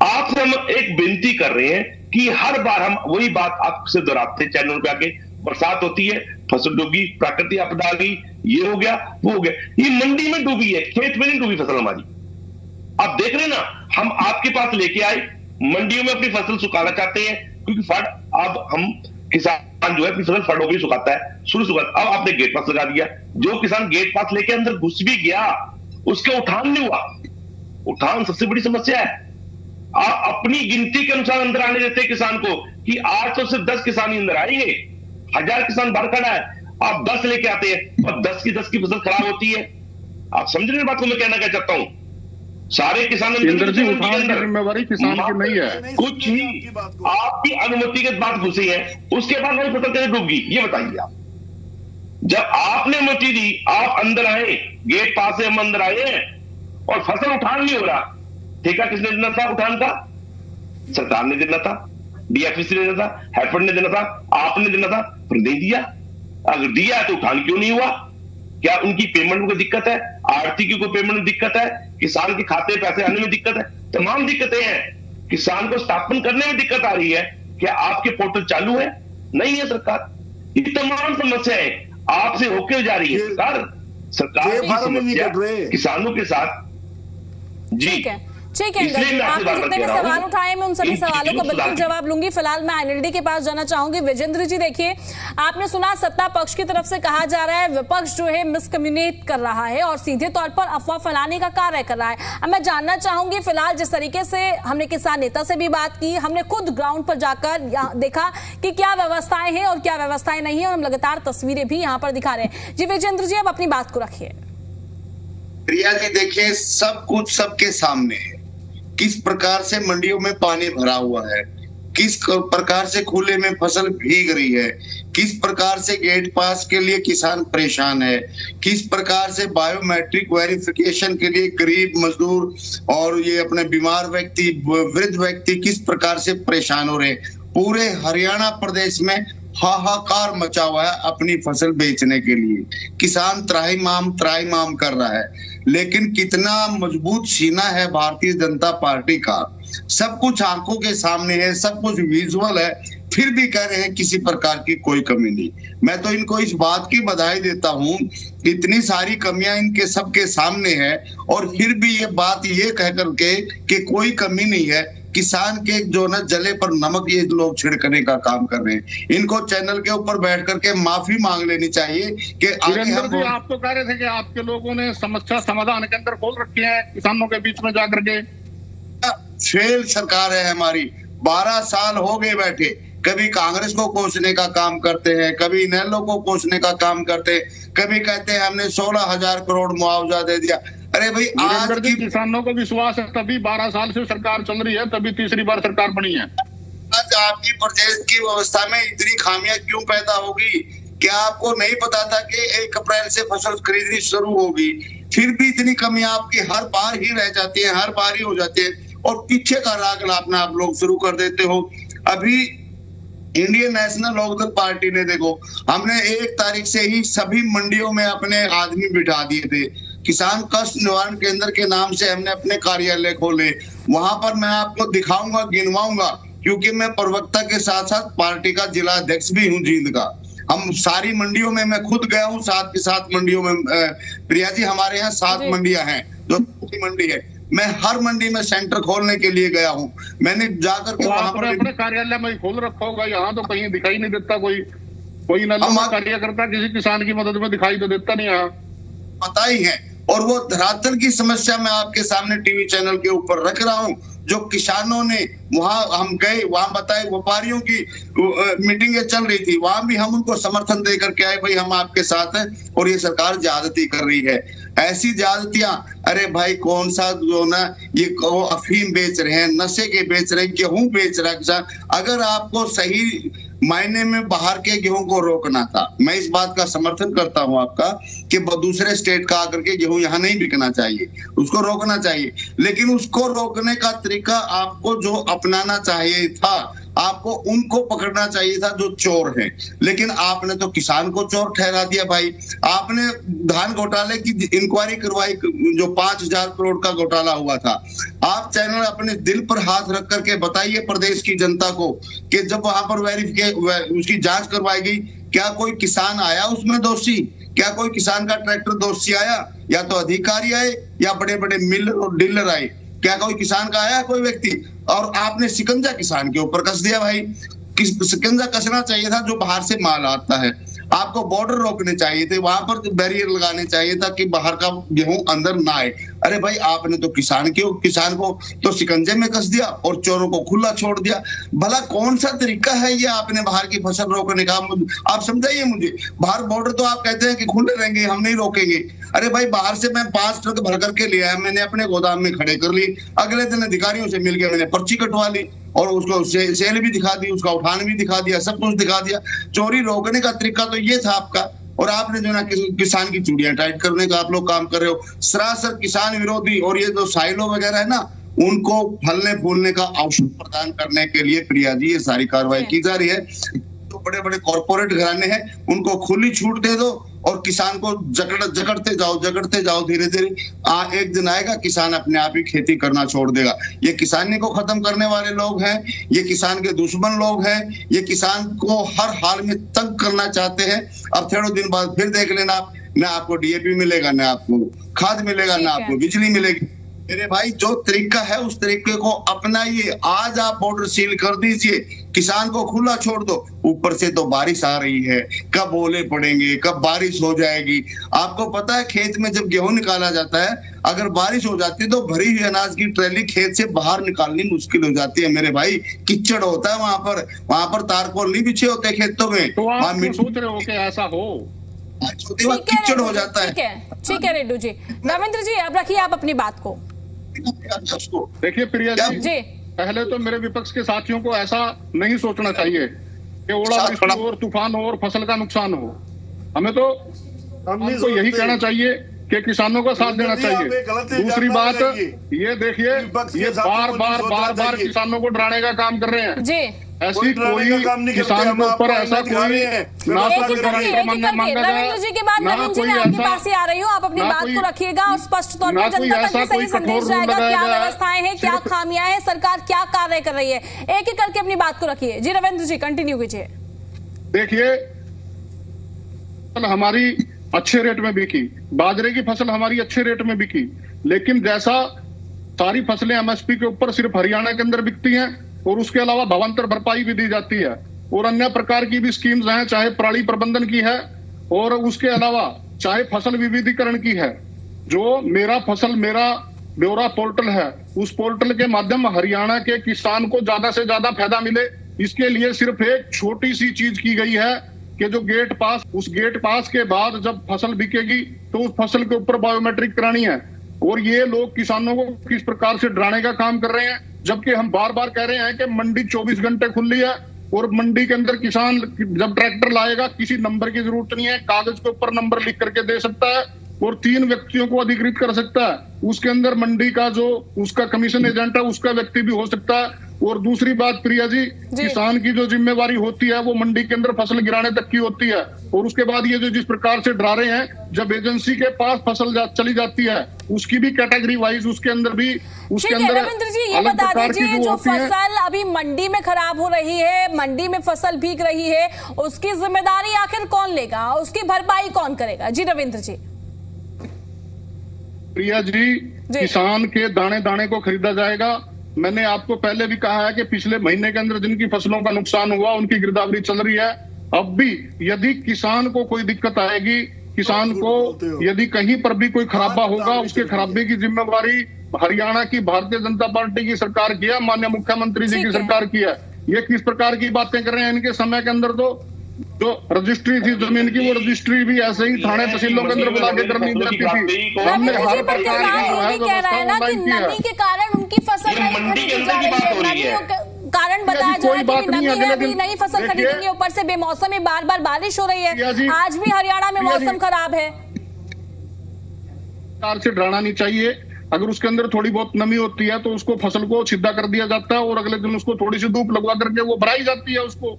आपसे हम एक विनती कर रहे हैं कि हर बार हम वही बात आपसे दोहराते हैं चैनल पे आके, बरसात होती है, फसल डूबी, प्राकृतिक आपदा आ गई, ये हो गया, वो हो गया। ये मंडी में डूबी है, खेत में नहीं डूबी फसल हमारी। आप देख रहे हैं ना, हम आपके पास लेके आए, मंडियों में अपनी फसल सुखाना चाहते हैं, क्योंकि फट अब हम किसान जो है अपनी फसल फटों भी सुखाता है, शुरू सुखाता। अब आपने गेट पास लगा दिया, जो किसान गेट पास लेके अंदर घुस भी गया उसके उठान नहीं हुआ। उठान सबसे बड़ी समस्या है। आप अपनी गिनती के अनुसार अंदर आने देते किसान को कि 800 से 10 किसान ही अंदर आएंगे, 1000 किसान बाहर खड़ा है, आप 10 लेके आते हैं और 10 की फसल खराब होती है। आप समझ रहे हैं बात को मैं कहना क्या चाहता हूं? सारे किसान जिम्मेवारी किसान की नहीं है, कुछ ही आपकी अनुमति के बाद घुसे हैं, उसके बाद हमारी फसल कैसे डूब गई ये बताइए आप। जब आपने अनुमति दी, आप अंदर आए, गेट पास से हम अंदर आए हैं और फसल उठान नहीं हो रहा। ठेका किसने देना था उठान का? सरकार ने देना था, डीएफसी ने देना था, हैफेड ने देना था, आपने देना था, पर नहीं दिया। अगर दिया तो उठान क्यों नहीं हुआ? क्या उनकी पेमेंट में दिक्कत है? आर्थिक को पेमेंट में दिक्कत है? किसान के खाते पैसे आने में दिक्कत है? तमाम दिक्कतें हैं। किसान को स्थापन करने में दिक्कत आ रही है। क्या आपके पोर्टल चालू है? नहीं है सरकार। ये तमाम समस्याएं आपसे होके जा रही है सरकार की समस्या किसानों के साथ। जी ठीक है, आपने जितने भी सवाल उठाए मैं उन सभी सवालों का बिल्कुल जवाब लूंगी। फिलहाल मैं एनएलडी के पास जाना चाहूंगी। विजेंद्र जी, देखिए, आपने सुना सत्ता पक्ष की तरफ से कहा जा रहा है विपक्ष जो है मिसकम्युनिकेट कर रहा है और सीधे तौर पर अफवाह फैलाने का कार्य कर रहा है। अब मैं जानना चाहूंगी, फिलहाल जिस तरीके से हमने किसान नेता से भी बात की, हमने खुद ग्राउंड पर जाकर देखा कि क्या व्यवस्थाएं हैं और क्या व्यवस्थाएं नहीं है, और हम लगातार तस्वीरें भी यहाँ पर दिखा रहे हैं। जी विजेंद्र जी, अब अपनी बात को रखिए। प्रिया जी, देखिए, सब कुछ सबके सामने है। किस प्रकार से मंडियों में पानी भरा हुआ है, किस प्रकार से खुले में फसल भीग रही है, किस प्रकार से गेट पास के लिए किसान परेशान है, किस प्रकार से बायोमेट्रिक वेरिफिकेशन के लिए गरीब मजदूर और ये अपने बीमार व्यक्ति, वृद्ध व्यक्ति किस प्रकार से परेशान हो रहे हैं। पूरे हरियाणा प्रदेश में हाहाकार मचा हुआ है अपनी फसल बेचने के लिए। किसान त्राहिमाम कर रहा है, लेकिन कितना मजबूत सीना है भारतीय जनता पार्टी का। सब कुछ आंखों के सामने है, सब कुछ विजुअल है, फिर भी कह रहे हैं किसी प्रकार की कोई कमी नहीं। मैं तो इनको इस बात की बधाई देता हूं, इतनी सारी कमियां इनके सबके सामने है और फिर भी ये बात ये कह करके कि कोई कमी नहीं है, किसान के जो न जले पर नमक ये लोग छिड़कने का काम कर रहे हैं। इनको चैनल के ऊपर बैठ करके माफी मांग लेनी चाहिए कि आगे हम। आप तो कह रहे थे कि आपके लोगों ने समस्या समाधान केंद्र खोल रखे हैं किसानों के बीच में जाकर के। फेल सरकार है हमारी, 12 साल हो गए बैठे। कभी कांग्रेस को कोसने का काम करते हैं, कभी इनेलो को कोसने का काम करते हैं, कभी कहते हैं हमने 16,000 करोड़ मुआवजा दे दिया। अरे भाई आज की किसानों को विश्वास है, तभी 12 साल से सरकार चल रही है, तभी तीसरी बार सरकार बनी है। आज आपकी प्रदेश की व्यवस्था में इतनी खामियां क्यों पैदा होगी? क्या आपको नहीं पता था कि 1 अप्रैल से फसल खरीदनी शुरू होगी? फिर भी इतनी कमियां आपकी हर बार ही रह जाती है, हर बार ही हो जाती है और पीछे का राग लापना आप लोग शुरू कर देते हो। अभी इंडियन नेशनल लोकदल पार्टी ने देखो, हमने 1 तारीख से ही सभी मंडियों में अपने आदमी बिठा दिए थे। किसान कष्ट निवारण केंद्र के नाम से हमने अपने कार्यालय खोले। वहां पर मैं आपको दिखाऊंगा, गिनवाऊंगा, क्योंकि मैं प्रवक्ता के साथ साथ पार्टी का जिला अध्यक्ष भी हूँ जींद का। हम सारी मंडियों में मैं खुद गया हूँ, 7 की 7 मंडियों में। प्रिया जी, हमारे यहाँ 7 मंडियां हैं, जो मंडी है, मैं हर मंडी में सेंटर खोलने के लिए गया हूँ। मैंने जाकर के वहां पर अपने कार्यालय में खोल रखा होगा, यहाँ तो कहीं दिखाई नहीं देता। कोई नल्ला कार्यकर्ता किसी किसान की मदद में दिखाई तो देता नहीं यहाँ। पता ही है, और वो धरातल की समस्या मैं आपके सामने टीवी चैनल के ऊपर रख रहा हूँ। जो किसानों ने वहां हम गए, वहां बताए, व्यापारियों की मीटिंगें चल रही थी, वहां भी हम उनको समर्थन दे करके आए, भाई हम आपके साथ हैं और ये सरकार ज्यादती कर रही है। ऐसी ज्यादतियां, अरे भाई कौन सा जो ना ये अफीम बेच रहे हैं, नशे के बेच रहे हैं, गेहूं बेच रहा है किसान। अगर आपको सही मायने में बाहर के गेहूं को रोकना था, मैं इस बात का समर्थन करता हूं आपका कि दूसरे स्टेट का आकर के गेहूं यहाँ नहीं बिकना चाहिए, उसको रोकना चाहिए। लेकिन उसको रोकने का तरीका आपको जो अपनाना चाहिए था, आपको उनको पकड़ना चाहिए था जो चोर हैं। लेकिन आपने तो किसान को चोर ठहरा दिया भाई। आपने धान घोटाले की इंक्वायरी करवाई, जो 5,000 करोड़ का घोटाला हुआ था। आप चैनल अपने दिल पर हाथ रख करके बताइए प्रदेश की जनता को कि जब वहां पर उसकी जांच करवाई गई, क्या कोई किसान आया उसमें दोषी? क्या कोई किसान का ट्रैक्टर दोषी आया? या तो अधिकारी आए या बड़े बड़े मिलर और डीलर आए। क्या कोई किसान का आया कोई व्यक्ति? और आपने शिकंजा किसान के ऊपर कस दिया भाई। शिकंजा कसना चाहिए था जो बाहर से माल आता है। आपको बॉर्डर रोकने चाहिए थे, वहां पर बैरियर लगाने चाहिए था कि बाहर का गेहूं अंदर ना आए। अरे भाई आपने तो किसान को तो शिकंजे में कस दिया और चोरों को खुला छोड़ दिया। भला कौन सा तरीका है ये आपने बाहर की फसल रोकने का? आप समझाइए मुझे। बाहर बॉर्डर तो आप कहते हैं कि खुले रहेंगे, हम नहीं रोकेंगे। अरे भाई बाहर से मैं 5 ट्रक भर करके ले आया, मैंने अपने गोदाम में खड़े कर ली। अगले दिन अधिकारियों से मिल गया, मैंने पर्ची कटवा ली और उसको सेल भी दिखा दी, उसका उठान भी दिखा दिया, सब कुछ दिखा दिया। चोरी रोकने का तरीका तो ये था आपका। और आपने जो ना किसान की चूड़ियां टाइट करने का आप लोग काम कर रहे हो, सरासर किसान विरोधी। और ये जो साइलो वगैरह है ना, उनको फलने फूलने का अवसर प्रदान करने के लिए प्रिया जी ये सारी कार्रवाई की जा रही है। तो बड़े बड़े कॉर्पोरेट घराने हैं, उनको खुली छूट दे दो और किसान को जकड़ते जाओ धीरे धीरे। एक दिन आएगा किसान अपने आप ही खेती करना छोड़ देगा। ये किसानी को खत्म करने वाले लोग हैं, ये किसान के दुश्मन लोग हैं, ये किसान को हर हाल में तंग करना चाहते हैं। अब थोड़े दिन बाद फिर देख लेना, ना आपको डीएपी मिलेगा, ना आपको खाद मिलेगा, ना आपको बिजली मिलेगी। मेरे भाई जो तरीका है उस तरीके को अपनाइए। आज आप बॉर्डर सील कर दीजिए, किसान को खुला छोड़ दो। ऊपर से तो बारिश आ रही है, कब ओले पड़ेंगे, कब बारिश हो जाएगी। आपको पता है खेत में जब गेहूं निकाला जाता है, अगर बारिश हो जाती है तो भरी हुई अनाज की ट्रैली खेत से बाहर निकालनी मुश्किल हो जाती है मेरे भाई। कीचड़ होता है वहां पर तारकोल नहीं बिछे होते खेतों में। तो आप सोच रहे हो कि ऐसा हो? कीचड़ हो जाता है। ठीक है रेड्डू जी। रविंद्र जी अब रखिए आप अपनी बात को। देखिए प्रिया जी, पहले तो मेरे विपक्ष के साथियों को ऐसा नहीं सोचना चाहिए कि ओलावृष्टि हो और तूफान हो और फसल का नुकसान हो। हमें तो हमको यही कहना चाहिए कि किसानों का साथ देना चाहिए। दूसरी बात ये देखिए, ये बार बार किसानों को डराने का काम कर रहे हैं। ऐसी कोई किसान के ऊपर ऐसा कोई ना कोई रविंद्र जी के बाद नवीन जी मैं आपके पास ही आ रही हूँ, आप अपनी बात को रखिएगा और स्पष्ट तौर पर जनता तक सही संदेश जाएगा, क्या व्यवस्थाएं हैं, क्या खामियां हैं, सरकार क्या कार्य कर रही है, एक एक करके अपनी बात को रखिए। जी रविंद्र जी कंटिन्यू कीजिए। देखिए, हमारी अच्छे रेट में बिकी, बाजरे की फसल हमारी अच्छे रेट में बिकी, लेकिन जैसा सारी फसलें एमएसपी के ऊपर सिर्फ हरियाणा के अंदर बिकती हैं और उसके अलावा भावांतर भरपाई भी दी जाती है और अन्य प्रकार की भी स्कीम्स हैं, चाहे पराली प्रबंधन की है और उसके अलावा चाहे फसल विविधीकरण की है। जो मेरा फसल मेरा ब्यौरा पोर्टल है, उस पोर्टल के माध्यम हरियाणा के किसान को ज्यादा से ज्यादा फायदा मिले, इसके लिए सिर्फ एक छोटी सी चीज की गई है कि जो गेट पास, उस गेट पास के बाद जब फसल बिकेगी तो उस फसल के ऊपर बायोमेट्रिक करानी है। और ये लोग किसानों को किस प्रकार से डराने का काम कर रहे हैं, जबकि हम बार बार कह रहे हैं कि मंडी 24 घंटे खुली है और मंडी के अंदर किसान जब ट्रैक्टर लाएगा किसी नंबर की जरूरत नहीं है, कागज के ऊपर नंबर लिख करके दे सकता है और 3 व्यक्तियों को अधिकृत कर सकता है। उसके अंदर मंडी का जो उसका कमीशन एजेंट है उसका व्यक्ति भी हो सकता है। और दूसरी बात प्रिया जी, किसान की जो जिम्मेवारी होती है वो मंडी के अंदर फसल गिराने तक की होती है। और उसके बाद ये जो जिस प्रकार से डरा रहे हैं, जब एजेंसी के पास फसल चली जाती है उसकी भी कैटेगरी वाइज उसके अंदर भी उसके अंदर रविंद्र जी ये बता दीजिए, जो फसल अभी मंडी में खराब हो रही है, मंडी में फसल भीग रही है, उसकी जिम्मेदारी आखिर कौन लेगा, उसकी भरपाई कौन करेगा? जी रविंद्र जी। प्रिया जी, किसान के दाने दाने को खरीदा जाएगा। मैंने आपको पहले भी कहा है कि पिछले महीने के अंदर जिनकी फसलों का नुकसान हुआ उनकी गिरदावरी चल रही है। अब भी यदि किसान को कोई दिक्कत आएगी, किसान को यदि कहीं पर भी कोई खराबा होगा, उसके खराबे की जिम्मेवारी हरियाणा की भारतीय जनता पार्टी की सरकार की है, माननीय मुख्यमंत्री जी की सरकार की है। ये किस प्रकार की बातें कर रहे हैं? इनके समय के अंदर तो जो रजिस्ट्री थी जमीन की, वो रजिस्ट्री भी ऐसे ही थाने तहसीलों के अंदर बुला के करनी पड़ती थी। हमने हर प्रकार की कह रहा है ना कि नमी के कारण उनकी फसल कारण बताया जा रहा है कि नमी है, अभी नई फसल खरीदेंगे, ऊपर से बेमौसमी बार बार बारिश हो रही है, आज भी हरियाणा में मौसम खराब है। से डराना नहीं चाहिए। अगर उसके अंदर थोड़ी बहुत नमी होती है तो उसको फसल को सीधा कर दिया जाता है और अगले दिन उसको थोड़ी सी धूप लगवा करके वो भराई जाती है उसको।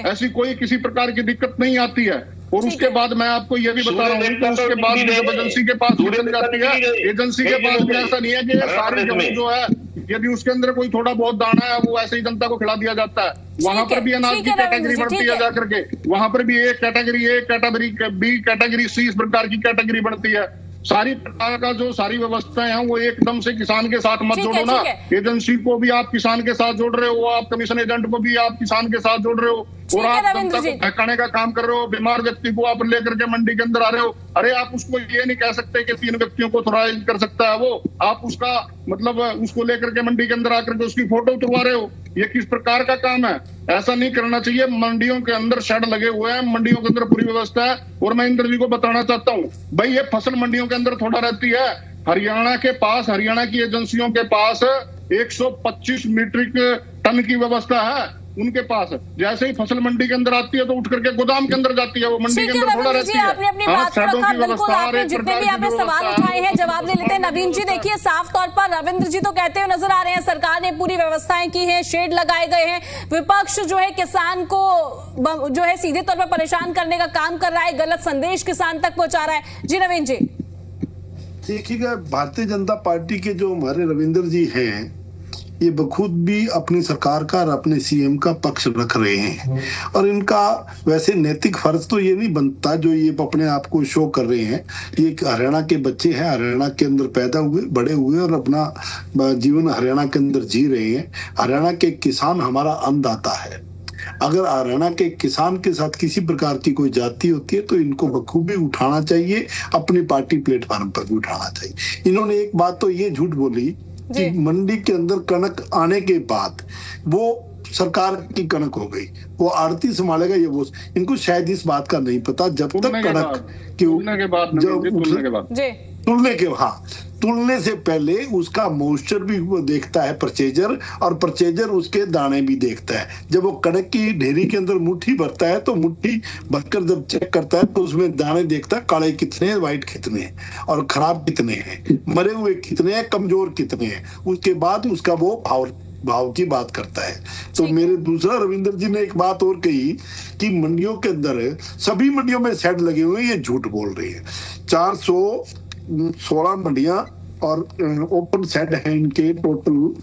ऐसी कोई किसी प्रकार की दिक्कत नहीं आती है। और उसके बाद मैं आपको ये भी बता रहा हूँ कि उसके बाद जब एजेंसी के पास चली जाती है, एजेंसी के पास भी ऐसा नहीं है कि सारी जमीन जो है यदि उसके अंदर कोई थोड़ा बहुत दाना है वो ऐसे ही जनता को खिला दिया जाता है। वहां पर भी अनाज की कैटेगरी बढ़ती है जाकर के, वहां पर भी एक category A, category B, category C, इस प्रकार की कैटेगरी बढ़ती है। सारी प्रकार का जो सारी व्यवस्थाएं हैं वो एकदम से किसान के साथ मत जोड़ो ना। एजेंसी को भी आप किसान के साथ जोड़ रहे हो, आप कमीशन एजेंट को भी आप किसान के साथ जोड़ रहे हो और आप जनता को बहकाने का काम कर रहे हो। बीमार व्यक्ति को आप लेकर के मंडी के अंदर आ रहे हो। अरे आप उसको ये नहीं कह सकते कि 3 व्यक्तियों को थोराइज कर सकता है वो, आप उसका मतलब उसको लेकर के मंडी के अंदर आकर के उसकी फोटो उतरवा रहे हो। ये किस प्रकार का काम है? ऐसा नहीं करना चाहिए। मंडियों के अंदर शेड लगे हुए हैं, मंडियों के अंदर पूरी व्यवस्था है। और मैं इंद्र जी को बताना चाहता हूँ, भाई ये फसल मंडियों के अंदर थोड़ा रहती है। हरियाणा के पास, हरियाणा की एजेंसियों के पास 125 मीट्रिक टन की व्यवस्था है उनके पास। जैसे ही फसल मंडी के अंदर आती है तो उठ करके गोदाम के अंदर जाती है, वो मंडी के अंदर थोड़ा रहती है। आपने अपनी बात को रखा, बिल्कुल आपने जितने भी आपने सवाल उठाए हैं जवाब ले लेते हैं। नवीन जी देखिए, साफ तौर पर रविंद्र जी तो कहते हुए नजर आ रहे हैं सरकार ने पूरी व्यवस्थाएं की हैं, शेड लगाए गए हैं, विपक्ष जो है किसान को जो है सीधे तौर पर परेशान करने का काम कर रहा है, गलत संदेश किसान तक पहुंचा रहा है। जी नवीन जी देखिएगा, भारतीय जनता पार्टी के जो हमारे रविंद्र जी हैं ये बखूद भी अपनी सरकार का और अपने सीएम का पक्ष रख रहे हैं। और इनका वैसे नैतिक फर्ज तो ये नहीं बनता जो ये अपने आप को शो कर रहे हैं। ये हरियाणा के बच्चे हैं, हरियाणा के अंदर पैदा हुए, बड़े हुए और अपना जीवन हरियाणा के अंदर जी रहे हैं। हरियाणा के किसान हमारा अन्नदाता है। अगर हरियाणा के किसान के साथ किसी प्रकार की कोई जाति होती है तो इनको बखूबी उठाना चाहिए, अपनी पार्टी प्लेटफॉर्म पर भी उठाना चाहिए। इन्होंने एक बात तो ये झूठ बोली कि मंडी के अंदर कणक आने के बाद वो सरकार की कणक हो गई, वो आड़ती संभालेगा। ये वो इनको शायद इस बात का नहीं पता। जब तक कणक तुलने से पहले उसका मॉइस्चर भी वो देखता है परचेजर, और परचेजर उसके दाने भी देखता है। जब वो कणक की ढेरी के अंदर मुट्ठी भरता है तो मुट्ठी भरकर जब चेक करता है तो उसमें दाने देखता है, काले कितने हैं, व्हाइट कितने हैं और खराब कितने हैं, मरे हुए कितने हैं, कमजोर कितने हैं। उसके बाद उसका वो भाव भाव की बात करता है। तो मेरे दूसरा रविंद्र जी ने एक बात और कही कि मंडियों के अंदर सभी मंडियों में शेड लगे हुए हैं, ये झूठ बोल रहे हैं। 416 मंडियां और ओपन शेड है इनके, टोटल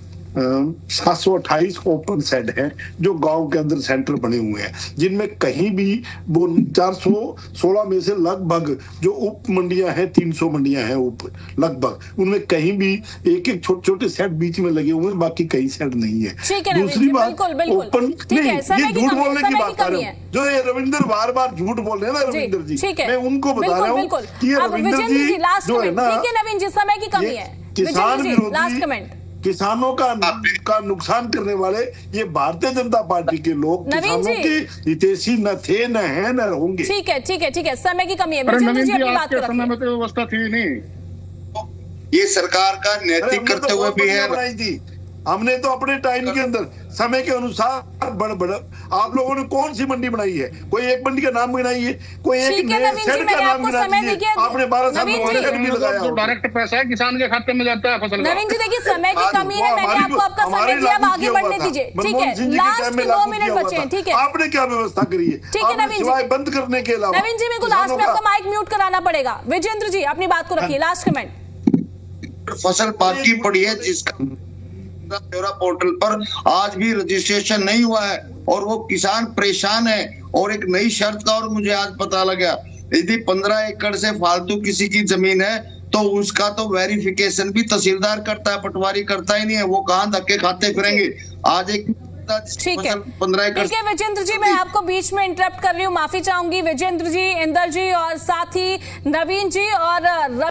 728 ओपन शेड है जो गांव के अंदर सेंटर बने हुए हैं, जिनमें कहीं भी वो 416 में से लगभग जो उप मंडियां हैं 300 मंडियां हैं उप लगभग, उनमें कहीं भी एक एक छोटे छोटे सेट बीच में लगे हुए हैं, बाकी कई सेट नहीं है। दूसरी बात ओपन नहीं, ये झूठ बोलने की बात कर रहा हूँ। जो ये रविंद्र बार बार झूठ बोल रहे हैं ना रविंद्र जी, मैं उनको बता रहा हूँ कि रविंद्र जी जो है ना, नवीन जी समय की कमी है, किसान विरोधी, किसानों का नुकसान करने वाले ये भारतीय जनता पार्टी के लोग किसानों के हितैषी न थे, न है, न होंगे। ठीक है ठीक है ठीक है, समय की कमी है। नवीन जी आपके समय में तो व्यवस्था थी नहीं, ये सरकार का नैतिक करते हुए भी है। हमने तो अपने टाइम के अंदर समय के अनुसार बड़ आप लोगों ने कौन सी मंडी बनाई है? कोई एक मंडी का नाम बनाई है, कोई एक सेट का नाम बनाई है। आपने 12 साल में लगाया, जो डायरेक्ट पैसा है किसान के खाते में जाता है फसल। नवीन जी देखिए समय की कमी है, मैंने आपको आपका समय दिया, अब आगे बढ़ने दीजिए। ठीक है, लास्ट 2 मिनट बचे हैं। ठीक है, आपने क्या व्यवस्था करी है? ठीक है नवीन जी, बंद करने के अलावा। नवीन जी मेरे को लास्ट में आपका माइक म्यूट कराना पड़ेगा। विजेंद्र जी अपनी बात को रखिए, लास्ट कमेंट। फसल बाकी पड़ी है जिसका ब्यौरा पोर्टल पर आज भी रजिस्ट्रेशन नहीं हुआ है और वो किसान परेशान है। और एक नई शर्त का और मुझे आज पता लगा, यदि 15 एकड़ से फालतू किसी की जमीन है तो उसका तो वेरिफिकेशन भी तहसीलदार करता है, पटवारी करता ही नहीं है। वो कहाँ धक्के खाते फिरेंगे? आज एक ठीक है 15 एकड़। ठीक है विजेंद्र जी, मैं आपको बीच में इंटरप्ट कर रही हूँ, माफी चाहूंगी। विजेंद्र जी, इंदर जी और साथ ही नवीन जी और